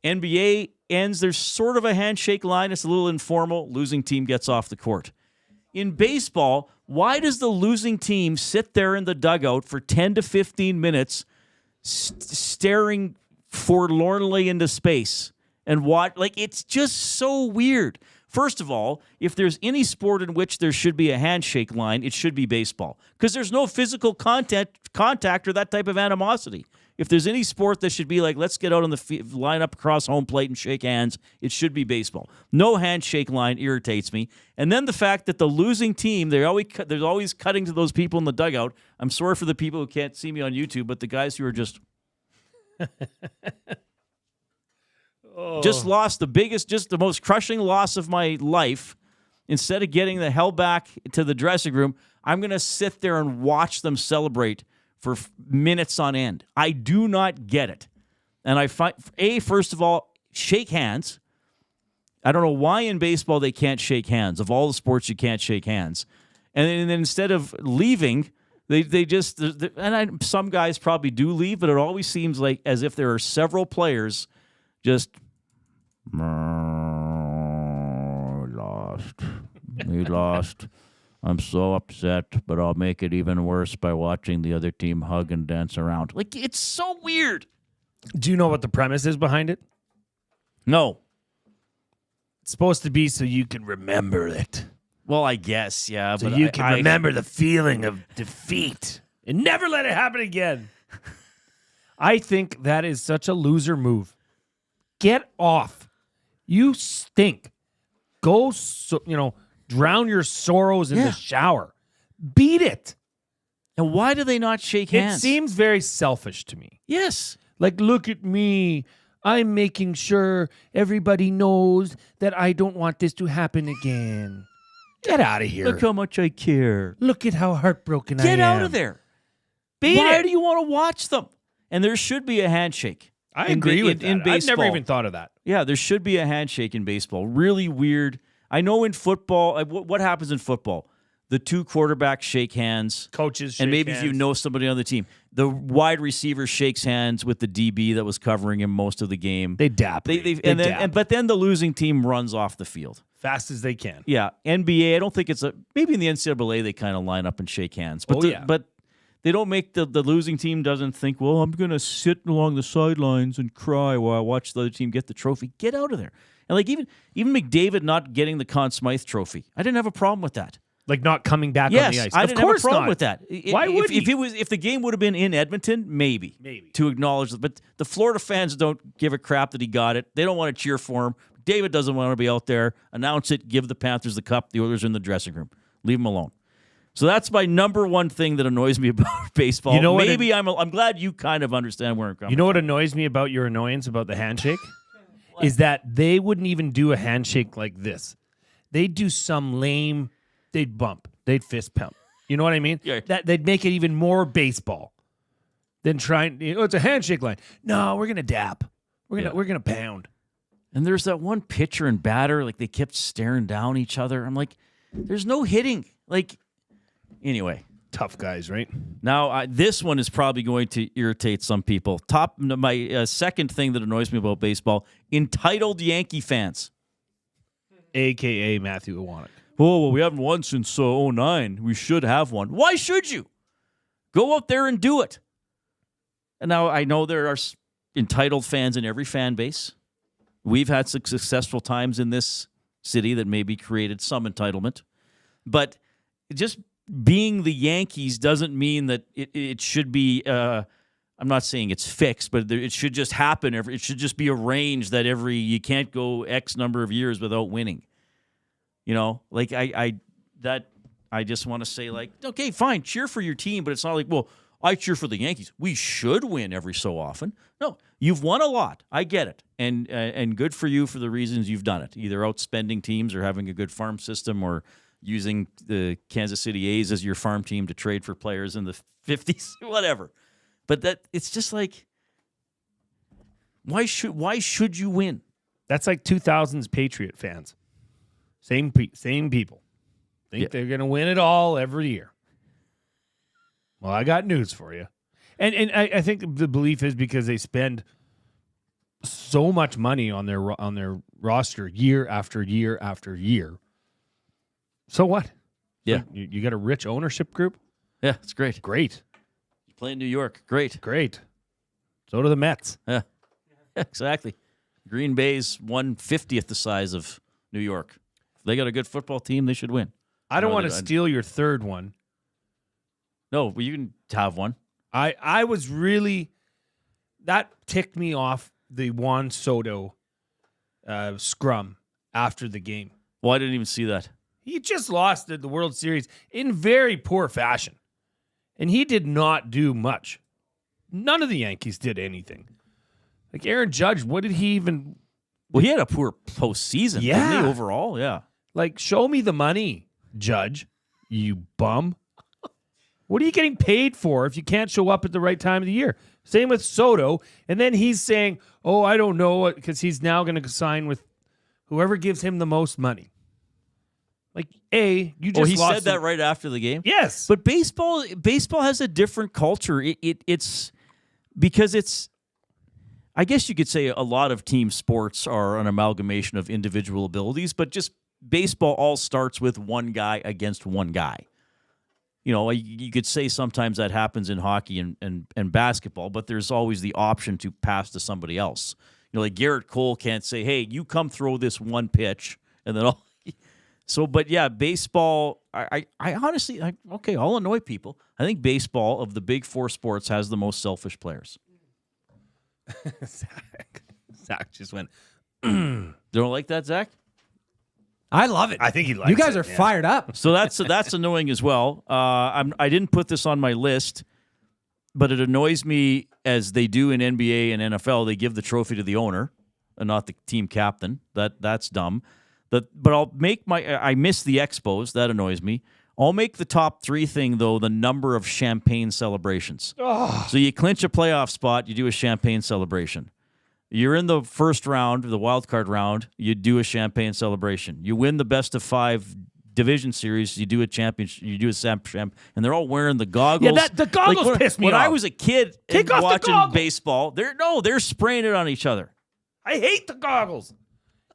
NBA ends. There's sort of a handshake line. It's a little informal. Losing team gets off the court. In baseball, why does the losing team sit there in the dugout for 10 to 15 minutes staring forlornly into space? And what, like, it's just so weird. First of all, if there's any sport in which there should be a handshake line, it should be baseball. Because there's no physical contact or that type of animosity. If there's any sport that should be like, let's get out on the line up across home plate and shake hands, it should be baseball. No handshake line irritates me. And then the fact that the losing team, they're always cutting to those people in the dugout. I'm sorry for the people who can't see me on YouTube, but the guys who are just... Just lost the most crushing loss of my life. Instead of getting the hell back to the dressing room, I'm going to sit there and watch them celebrate for minutes on end. I do not get it. And I find, first of all, shake hands. I don't know why in baseball they can't shake hands. Of all the sports, you can't shake hands. And then instead of leaving, they just, some guys probably do leave, but it always seems like as if there are several players just... We lost. I'm so upset, but I'll make it even worse by watching the other team hug and dance around. Like, it's so weird. Do you know what the premise is behind it? No. It's supposed to be so you can remember it. Well, I guess, yeah. So but you can remember the feeling of defeat and never let it happen again. I think that is such a loser move. Get off. You stink. Go, drown your sorrows in the shower. Beat it. And why do they not shake hands? It seems very selfish to me. Yes. Like, look at me. I'm making sure everybody knows that I don't want this to happen again. Get out of here. Look how much I care. Look at how heartbroken I am. Get out of there. Why do you want to watch them? And there should be a handshake. I agree with that. In baseball. I've never even thought of that. Yeah, there should be a handshake in baseball. Really weird. I know in football, what happens in football? The two quarterbacks shake hands. Coaches shake hands. And maybe hands. if you know somebody on the team. The wide receiver shakes hands with the DB that was covering him most of the game. They dap. But then the losing team runs off the field. Fast as they can. Yeah. NBA, I don't think maybe in the NCAA they kind of line up and shake hands. But They don't make the losing team doesn't think, well, I'm going to sit along the sidelines and cry while I watch the other team get the trophy. Get out of there. And like even McDavid not getting the Conn Smythe trophy, I didn't have a problem with that. Like not coming back yes, on the ice. I didn't have a problem not. with that. Why would he? If the game would have been in Edmonton, maybe to acknowledge it. But the Florida fans don't give a crap that he got it. They don't want to cheer for him. David doesn't want to be out there. Announce it. Give the Panthers the cup. The Oilers are in the dressing room. Leave them alone. So that's my number one thing that annoys me about baseball. You know maybe I'm glad you kind of understand where I'm coming. You know what annoys me about your annoyance about the handshake is that they wouldn't even do a handshake like this. They'd do some lame. They'd bump. They'd fist pump. You know what I mean? Yeah. That they'd make it even more baseball than trying. It's a handshake line. No, we're gonna dap. We're gonna pound. And there's that one pitcher and batter, like they kept staring down each other. I'm like, there's no hitting. Like, anyway, tough guys, right? Now this one is probably going to irritate some people. My second thing that annoys me about baseball: entitled Yankee fans, AKA Matthew Iwanek. Oh, well, we haven't won since 2009. We should have one. Why should you? Go out there and do it. And now I know there are entitled fans in every fan base. We've had successful times in this city that maybe created some entitlement. But just being the Yankees doesn't mean that it should be, I'm not saying it's fixed, but it should just happen. It should just be arranged that you can't go X number of years without winning. You know, like I just want to say, like, okay, fine, cheer for your team, but it's not like, well, I cheer for the Yankees. We should win every so often. No, you've won a lot. I get it, and good for you for the reasons you've done it, either outspending teams or having a good farm system or using the Kansas City A's as your farm team to trade for players in the 50s, whatever. But it's just like, why should you win? That's like 2000s Patriot fans. Same people. Think they're going to win it all every year. Well, I got news for you. And I think the belief is because they spend so much money on their roster year after year after year. So what? Yeah. You got a rich ownership group? Yeah, it's great. Great. You play in New York. Great. So do the Mets. Yeah, exactly. Green Bay's 1/50th the size of New York. They got a good football team. They should win. I don't want to steal your third one. No, well, you can have one. I was really... That ticked me off, the Juan Soto scrum after the game. Well, I didn't even see that. He just lost the World Series in very poor fashion. And he did not do much. None of the Yankees did anything. Like Aaron Judge, what did he even... Well, he had a poor postseason, didn't he, overall? Yeah. Like, show me the money, Judge, you bum. What are you getting paid for if you can't show up at the right time of the year? Same with Soto. And then he's saying, oh, I don't know, because he's now going to sign with whoever gives him the most money. Like, you just he lost said that right after the game? Yes. But baseball has a different culture. It's because it's, I guess you could say a lot of team sports are an amalgamation of individual abilities, but just baseball all starts with one guy against one guy. You know, you could say sometimes that happens in hockey and basketball, but there's always the option to pass to somebody else. You know, like Garrett Cole can't say, hey, you come throw this one pitch, and then but yeah, baseball, I honestly, okay, I'll annoy people. I think baseball, of the big four sports, has the most selfish players. Zach just went, You don't like that, Zach? I love it. I think he likes it. You guys are fired up. So that's annoying as well. I didn't put this on my list, but it annoys me as they do in NBA and NFL. They give the trophy to the owner and not the team captain. That's dumb. But I'll make I miss the Expos. That annoys me. I'll make the top three thing, though, the number of champagne celebrations. Oh. So you clinch a playoff spot, you do a champagne celebration. You're in the first round, the wild card round, you do a champagne celebration. You win the best of 5 division series, you do a championship, you do a champagne, and they're all wearing the goggles. Yeah, the goggles piss me off. When I was a kid Take off the watching goggles. baseball, they're spraying it on each other. I hate the goggles.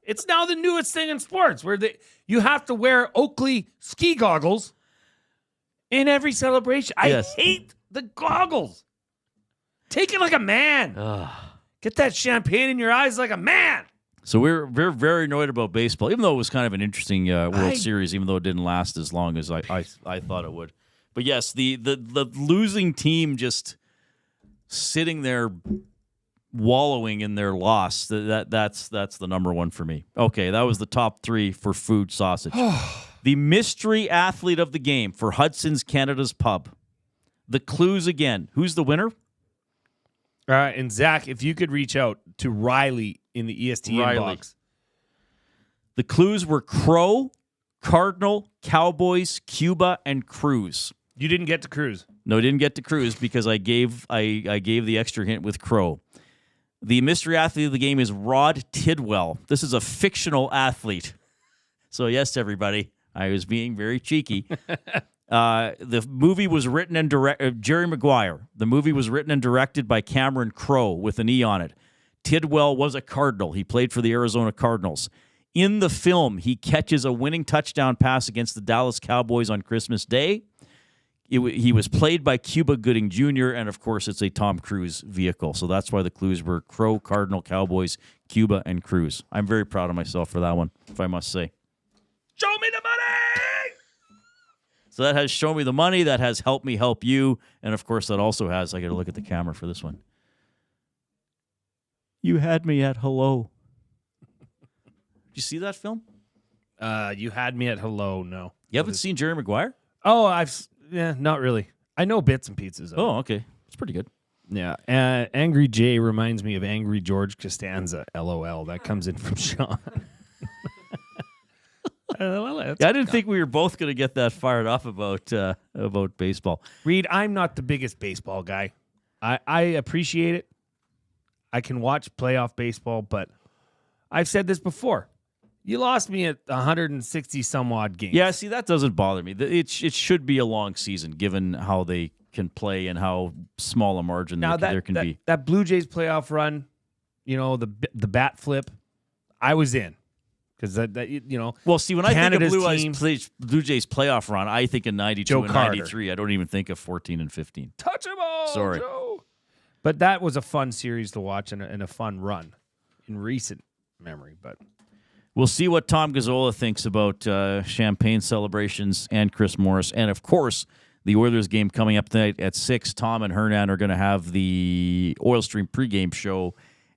It's now the newest thing in sports where you have to wear Oakley ski goggles in every celebration. I hate the goggles. Take it like a man. Get that champagne in your eyes like a man. So we're very annoyed about baseball, even though it was kind of an interesting World Series, even though it didn't last as long as I thought it would. But yes, the losing team just sitting there wallowing in their loss. That's the number one for me. Okay, that was the top 3 for food sausage. The mystery athlete of the game for Hudson's Canada's Pub. The clues again. Who's the winner? All right, and Zach, if you could reach out to Riley in the EST inbox. The clues were Crow, Cardinal, Cowboys, Cuba, and Cruz. You didn't get to Cruz. No, I didn't get to Cruz because I gave the extra hint with Crow. The mystery athlete of the game is Rod Tidwell. This is a fictional athlete. So yes, everybody, I was being very cheeky. The movie was written and directed Jerry Maguire. The movie was written and directed by Cameron Crowe with an E on it. Tidwell was a Cardinal. He played for the Arizona Cardinals. In the film, he catches a winning touchdown pass against the Dallas Cowboys on Christmas Day. He was played by Cuba Gooding Jr., and of course, it's a Tom Cruise vehicle. So that's why the clues were Crow, Cardinal, Cowboys, Cuba, and Cruz. I'm very proud of myself for that one, if I must say. Show me the money! So that has Show Me the Money. That has Help Me Help You. And, of course, that also has, I got to look at the camera for this one. You Had Me at Hello. Did you see that film? You Had Me at Hello, no. You haven't seen Jerry Maguire? Oh, not really. I know bits and pieces of it. Oh, okay. It's pretty good. Yeah. Angry Jay reminds me of Angry George Costanza, LOL. That comes in from Sean. I didn't think we were both going to get that fired up about baseball. Reid, I'm not the biggest baseball guy. I appreciate it. I can watch playoff baseball, but I've said this before. You lost me at 160 some odd games. Yeah, see, that doesn't bother me. It should be a long season, given how they can play and how small a margin there can be. That Blue Jays playoff run, the bat flip, I was in. Because well, see, when Canada's I think of Blue Jays playoff run, I think of 92 and 93. I don't even think of 14 and 15. Touch them all, sorry. Joe. But that was a fun series to watch and a fun run in recent memory. But we'll see what Tom Gazzola thinks about champagne celebrations and Chris Morris. And, of course, the Oilers game coming up tonight at 6. Tom and Hernan are going to have the Oil Stream pregame show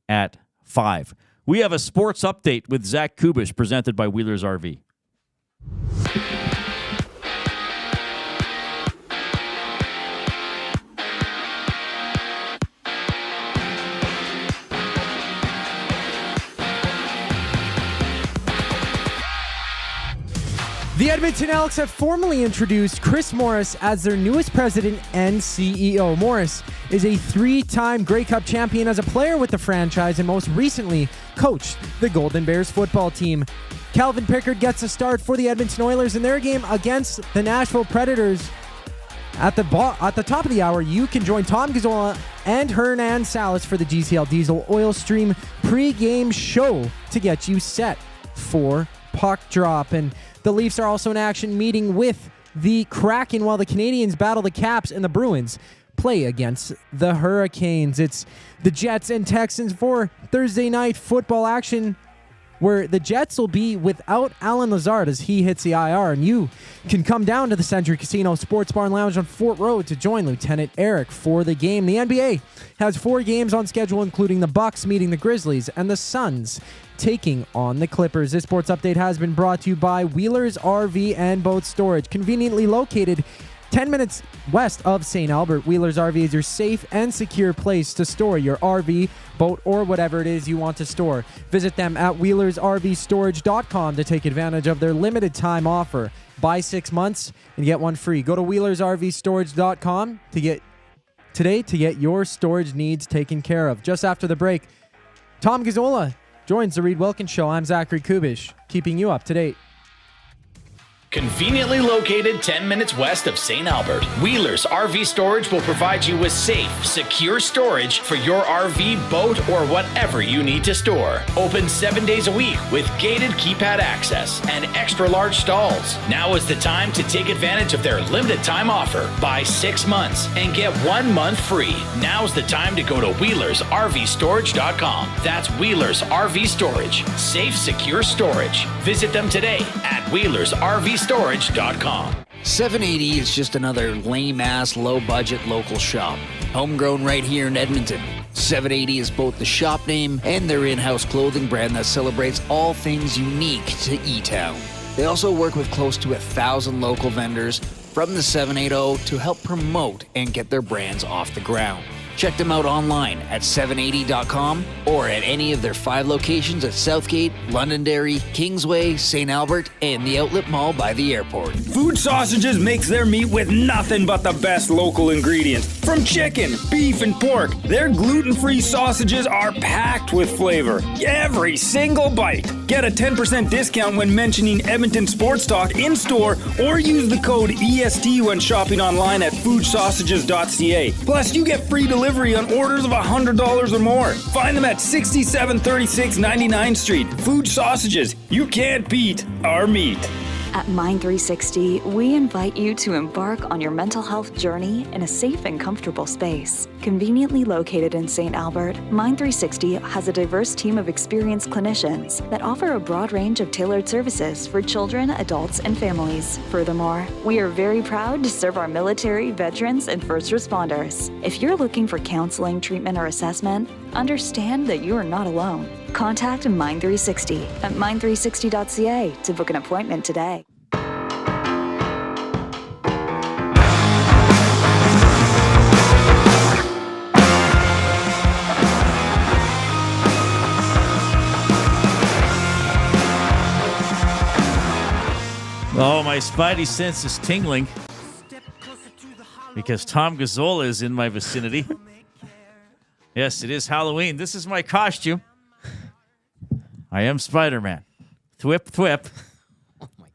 at 5. We have a sports update with Zach Kubusch, presented by Wheelers RV. The Edmonton Elks have formally introduced Chris Morris as their newest president and CEO. Morris is a 3-time Grey Cup champion as a player with the franchise and most recently coached the Golden Bears football team. Calvin Pickard gets a start for the Edmonton Oilers in their game against the Nashville Predators. At the top of the hour, you can join Tom Gazzola and Hernan Salas for the GCL Diesel Oil Stream pre-game show to get you set for puck drop. And the Leafs are also in action, meeting with the Kraken while the Canadians battle the Caps and the Bruins play against the Hurricanes. It's the Jets and Texans for Thursday night football action, where the Jets will be without Alan Lazard as he hits the IR. And you can come down to the Century Casino Sports Bar and Lounge on Fort Road to join Lieutenant Eric for the game. The NBA has 4 games on schedule, including the Bucks meeting the Grizzlies and the Suns taking on the Clippers. This sports update has been brought to you by Wheelers RV and Boat Storage, conveniently located 10 minutes west of St. Albert. Wheelers RV is your safe and secure place to store your RV, boat, or whatever it is you want to store. Visit them at wheelersrvstorage.com to take advantage of their limited time offer. Buy 6 months and get 1 free. Go to wheelersrvstorage.com to get your storage needs taken care of. Just after the break, Tom Gazzola joins the Reid Wilkins Show. I'm Zachary Kubusch, keeping you up to date. Conveniently located 10 minutes west of St. Albert, Wheeler's RV Storage will provide you with safe, secure storage for your RV, boat, or whatever you need to store. Open 7 days a week with gated keypad access and extra large stalls. Now is the time to take advantage of their limited time offer. Buy 6 months and get 1 month free. Now's the time to go to WheelersRVStorage.com. That's Wheeler's RV Storage. Safe, secure storage. Visit them today at WheelersRVStorage.com. 780 is just another lame-ass, low-budget local shop. Homegrown right here in Edmonton. 780 is both the shop name and their in-house clothing brand that celebrates all things unique to E-Town. They also work with close to 1,000 local vendors from the 780 to help promote and get their brands off the ground. Check them out online at 780.com or at any of their 5 locations at Southgate, Londonderry, Kingsway, St. Albert, and the Outlet Mall by the airport. Fuge Sausages makes their meat with nothing but the best local ingredients. From chicken, beef, and pork, their gluten-free sausages are packed with flavor. Every single bite. Get a 10% discount when mentioning Edmonton Sports Talk in-store or use the code EST when shopping online at fugesausages.ca. Plus, you get free delivery on orders of $100 or more. Find them at 6736 99th Street. Fuge Sausages. You can't beat our meat. At Mind 360, we invite you to embark on your mental health journey in a safe and comfortable space. Conveniently located in St. Albert, Mind 360 has a diverse team of experienced clinicians that offer a broad range of tailored services for children, adults, and families. Furthermore, we are very proud to serve our military, veterans, and first responders. If you're looking for counseling, treatment, or assessment, understand that you are not alone. Contact Mind 360 at mind360.ca to book an appointment today. Oh, my spidey sense is tingling because Tom Gazzola is in my vicinity. Yes, it is Halloween. This is my costume. I am Spider-Man. Thwip, thwip. Oh, my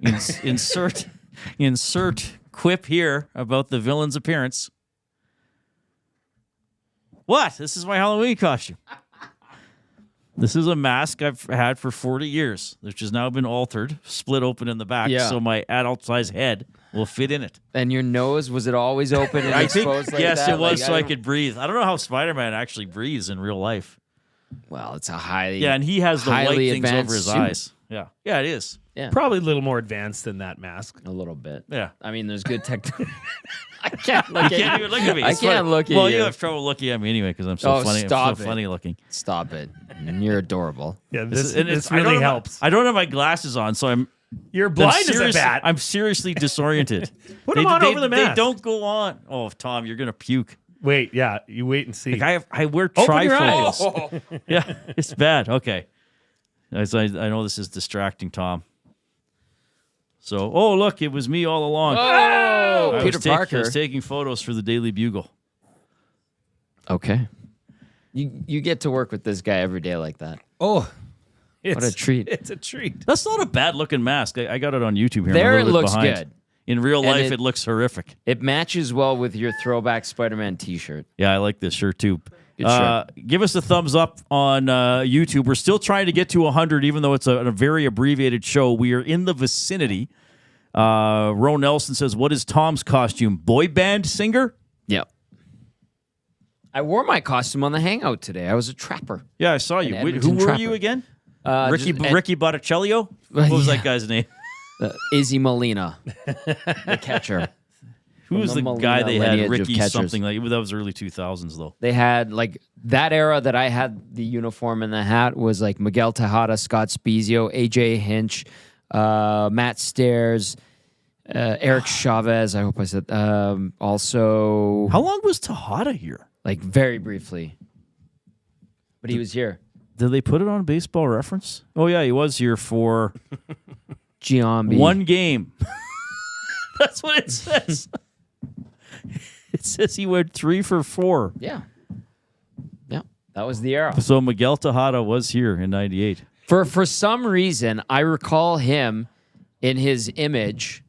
God. Insert quip here about the villain's appearance. What? This is my Halloween costume. This is a mask I've had for 40 years, which has now been altered, split open in the back, so my adult-sized head will fit in it. And your nose, was it always open and exposed like yes, that? It was, so I could breathe. I don't know how Spider-Man actually breathes in real life. Well, it's a highly Yeah, and he has the white things over advanced his suit. eyes. Yeah, it is. Yeah. Probably a little more advanced than that mask. A little bit. Yeah. I mean, there's good tech. I can't look You at can't even look at me. I It's can't funny. look at Well, you. you have trouble looking at me anyway because I'm so funny. I'm so funny looking. Stop it. And you're adorable. Yeah, This this I don't really have- helps. I don't have my glasses on, so I'm. You're blind as a bat. I'm seriously disoriented. Put them on over the mask. They don't go on. Oh, Tom, you're gonna puke. Wait, yeah, you wait and see. Like I wear Open your trifocals. eyes. Yeah, it's bad. Okay, as I know this is distracting Tom. So, oh look, it was me all along. Oh, I Peter was Parker. I was taking photos for the Daily Bugle. Okay. You get to work with this guy every day like that. Oh, what a treat. It's a treat. That's not a bad looking mask. I got it on YouTube here. There I'm a little it bit looks behind. good. In real And life, it looks horrific. It matches well with your throwback Spider-Man t-shirt. Yeah, I like this shirt too. Good shirt. Give us a thumbs up on YouTube. We're still trying to get to 100, even though it's a very abbreviated show. We are in the vicinity. Ro Nelson says, "What is Tom's costume? Boy band singer?" Yep. I wore my costume on the Hangout today. I was a trapper. Yeah, I saw you. An Who Edmonton were trapper. you again? Just- Ricky Botticello? What was that guy's name? Izzy Molina, the catcher. Who was the Molina guy they had? lineage of Ricky catchers. something like that was early 2000s though. They had like that era that I had the uniform and the hat was like Miguel Tejada, Scott Spezio, AJ Hinch, Matt Stairs, Eric Chavez. I hope I said also. How long was Tejada here? Like very briefly, but he was here. Did they put it on Baseball Reference? Oh yeah, he was here for Giambi. one game. That's what it says. It says he went 3 for 4. Yeah. Yeah. That was the era. So Miguel Tejada was here in 98. For some reason, I recall him in his image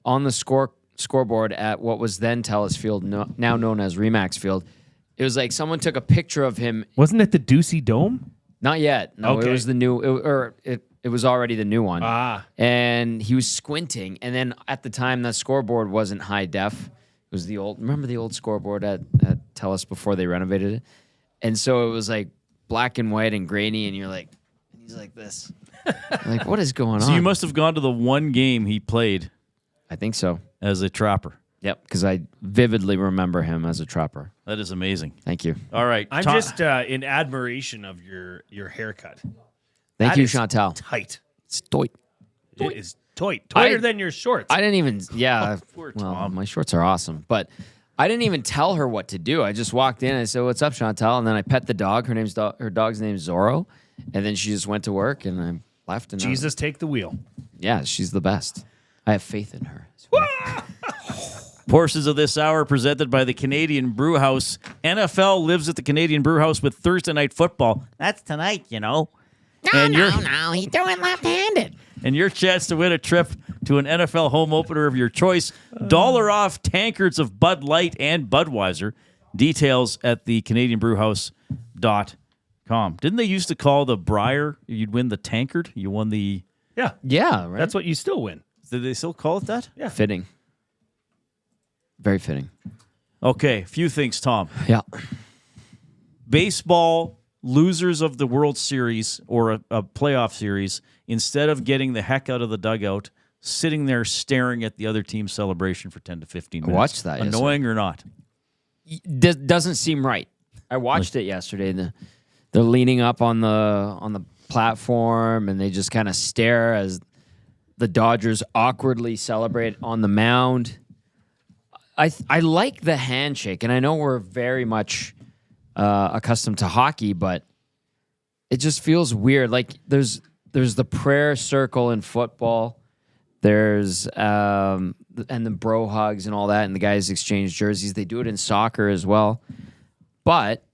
on the scoreboard at what was then Telus Field, now known as Remax Field. It was like someone took a picture of him. Wasn't it the Ducey Dome? Not yet. No, Okay. it was the new, it was already the new one. Ah. And he was squinting. And then at the time, that scoreboard wasn't high def. It was remember the old scoreboard at Telus before they renovated it? And so it was like black and white and grainy, and you're like, he's like this. Like, what is going on? So you must have gone to the one game he played. I think so. As a Trapper. Yep, because I vividly remember him as a Trapper. That is amazing. Thank you. All right. I'm just in admiration of your haircut. Thank That you, is Chantal. Tight. It's tight. It is tighter than your shorts. I didn't even, well, my shorts are awesome, but I didn't even tell her what to do. I just walked in and I said, "What's up, Chantal?" And then I pet the dog. Her dog's name's Zorro. And then she just went to work and I left. And Jesus, take the wheel. Yeah, she's the best. I have faith in her. Portions of this hour presented by the Canadian Brew House. NFL lives at the Canadian Brew House with Thursday Night Football. That's tonight, you know. No, he's doing left-handed. And your chance to win a trip to an NFL home opener of your choice. $1 off tankards of Bud Light and Budweiser. Details at the CanadianBrewHouse.com. Didn't they used to call the Briar, you'd win the tankard? You won the... Yeah, right? That's what you still win. Did they still call it that? Yeah. Fitting. Very fitting. Okay, few things, Tom. Yeah. Baseball losers of the World Series or a playoff series, instead of getting the heck out of the dugout, sitting there staring at the other team's celebration for 10 to 15 minutes. I watched that Annoying or not? Doesn't seem right. I watched it yesterday. They're leaning up on the platform and they just kind of stare as the Dodgers awkwardly celebrate on the mound. I like the handshake, and I know we're very much accustomed to hockey, but it just feels weird. Like there's the prayer circle in football. There's and the bro hugs and all that, and the guys exchange jerseys. They do it in soccer as well, but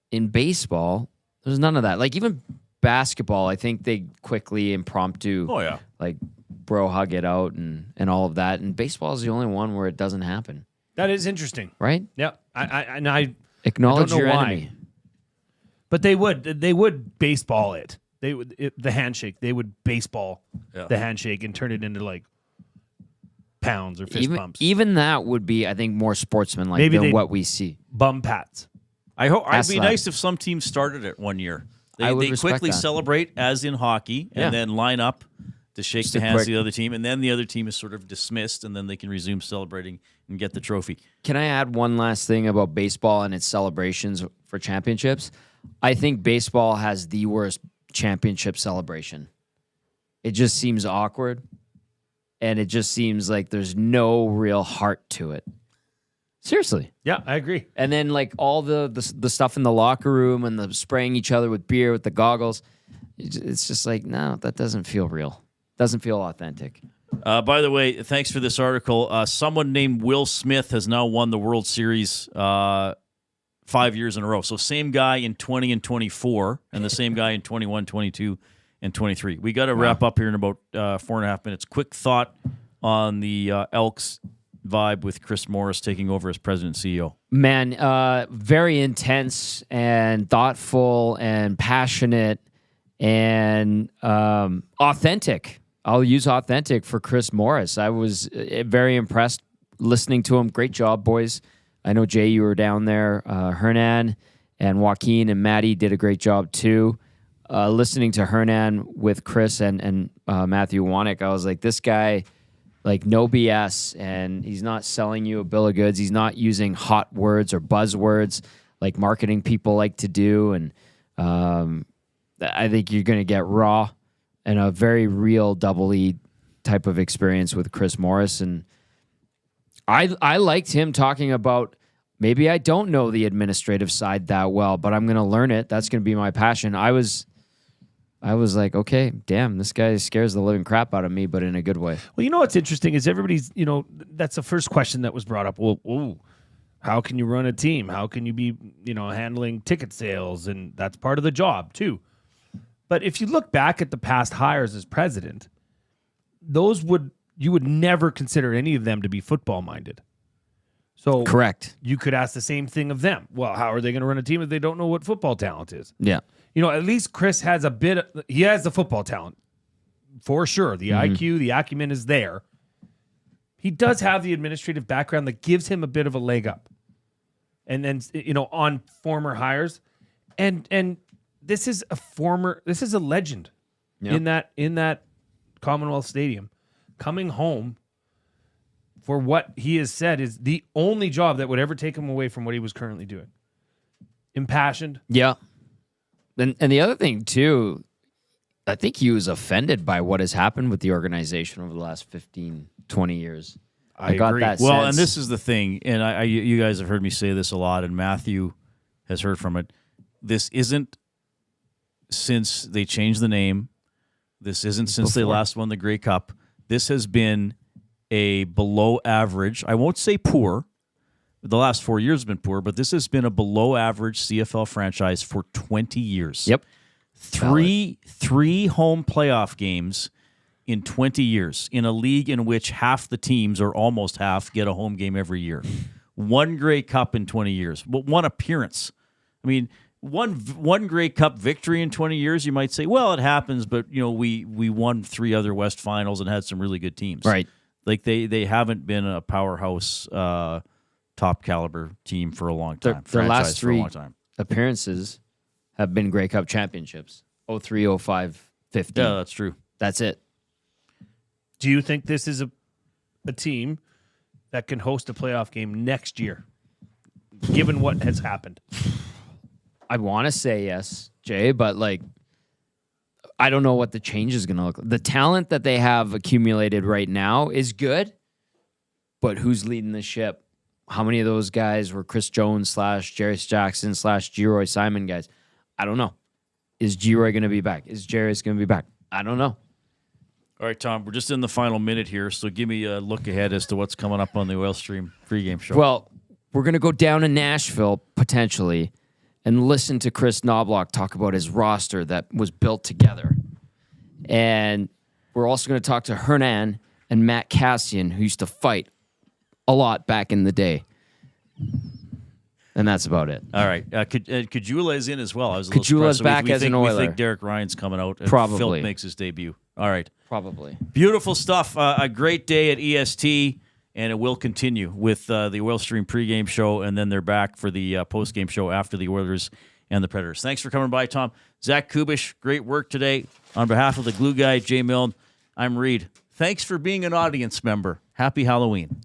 in baseball, there's none of that. Like even basketball, I think they quickly impromptu. Oh yeah, like bro hug it out and all of that. And baseball is the only one where it doesn't happen. That is interesting, right? Yeah, I acknowledge I don't know your why. enemy. But they would baseball it. They would the handshake. They would baseball the handshake and turn it into like pounds or fist bumps. Even that would be, I think, more sportsmanlike than what we see. Bum pats. It'd be nice if some teams started it one year. I would They respect quickly that. celebrate as in hockey, Yeah. and then line up to shake Just the a hands quick- of the other team, and then the other team is sort of dismissed, and then they can resume celebrating and get the trophy. Can I add one last thing about baseball and its celebrations for championships? I think baseball has the worst championship celebration. It just seems awkward, and it just seems like there's no real heart to it. Seriously. Yeah, I agree. And then like all the stuff in the locker room and the spraying each other with beer with the goggles, it's just like, no, that doesn't feel real. Doesn't feel authentic. By the way, thanks for this article. Someone named Will Smith has now won the World Series 5 years in a row. So same guy in 20 and 24, and the same guy in 21, 22, and 23. We got to wrap up here in about 4.5 minutes. Quick thought on the Elks vibe with Chris Morris taking over as president and CEO. Man, very intense and thoughtful and passionate and authentic. I'll use authentic for Chris Morris. I was very impressed listening to him. Great job, boys. I know, Jay, you were down there. Hernan and Joaquin and Maddie did a great job, too. Listening to Hernan with Chris and Matthew Wanek, I was like, this guy, like, no BS, and he's not selling you a bill of goods. He's not using hot words or buzzwords like marketing people like to do. And I think you're going to get raw and a very real double E type of experience with Chris Morris. And I liked him talking about, maybe I don't know the administrative side that well, but I'm going to learn it. That's going to be my passion. I was like, okay, damn, this guy scares the living crap out of me, but in a good way. Well, you know what's interesting is everybody's, that's the first question that was brought up. Well, how can you run a team? How can you be, handling ticket sales? And that's part of the job, too. But if you look back at the past hires as president, you would never consider any of them to be football minded. So correct. You could ask the same thing of them. Well, how are they going to run a team if they don't know what football talent is? Yeah. At least Chris has he has the football talent for sure. The IQ, the acumen is there. He does have the administrative background that gives him a bit of a leg up. And then, on former hires. And this is a legend in that Commonwealth Stadium coming home for what he has said is the only job that would ever take him away from what he was currently doing. Impassioned. Yeah. And the other thing, too, I think he was offended by what has happened with the organization over the last 15, 20 years. I got agree. that Well, sense. and this is the thing, and you guys have heard me say this a lot, and Matthew has heard from it. This isn't since they changed the name. This isn't since they last won the Grey Cup. This has been a below average, I won't say poor, the last 4 years have been poor, but this has been a below average CFL franchise for 20 years. Yep. Three home playoff games in 20 years in a league in which half the teams, or almost half, get a home game every year. One Grey Cup in 20 years. But one appearance. I mean, one Grey Cup victory in 20 years, you might say, well, it happens, but we won 3 other West Finals and had some really good teams. Right. Like they haven't been a powerhouse top caliber team for a long time. Their last Franchise for a 3 long time. appearances have been Grey Cup championships. 03, 05, 15. Yeah, that's true. That's it. Do you think this is a team that can host a playoff game next year, given what has happened? I want to say yes, Jay, but I don't know what the change is going to look like. The talent that they have accumulated right now is good, but who's leading the ship? How many of those guys were Chris Jones / Jarius Jackson / Geroy Simon guys? I don't know. Is Geroy going to be back? Is Jarius going to be back? I don't know. All right, Tom, we're just in the final minute here, so give me a look ahead as to what's coming up on the Oil Stream pregame show. Well, we're going to go down to Nashville, potentially, and listen to Chris Knobloch talk about his roster that was built together. And we're also going to talk to Hernan and Matt Cassian, who used to fight a lot back in the day. And that's about it. All right. Kajula is in as well. I was a little Kajula's surprised. back we as think, an Oiler. We think Derek Ryan's coming out. And Probably. Philp makes his debut. All right. Probably. Beautiful stuff. A great day at EST, and it will continue with the Oil Stream pregame show, and then they're back for the postgame show after the Oilers and the Predators. Thanks for coming by, Tom. Zach Kubusch, great work today. On behalf of the glue guy, Jay Milne, I'm Reid. Thanks for being an audience member. Happy Halloween.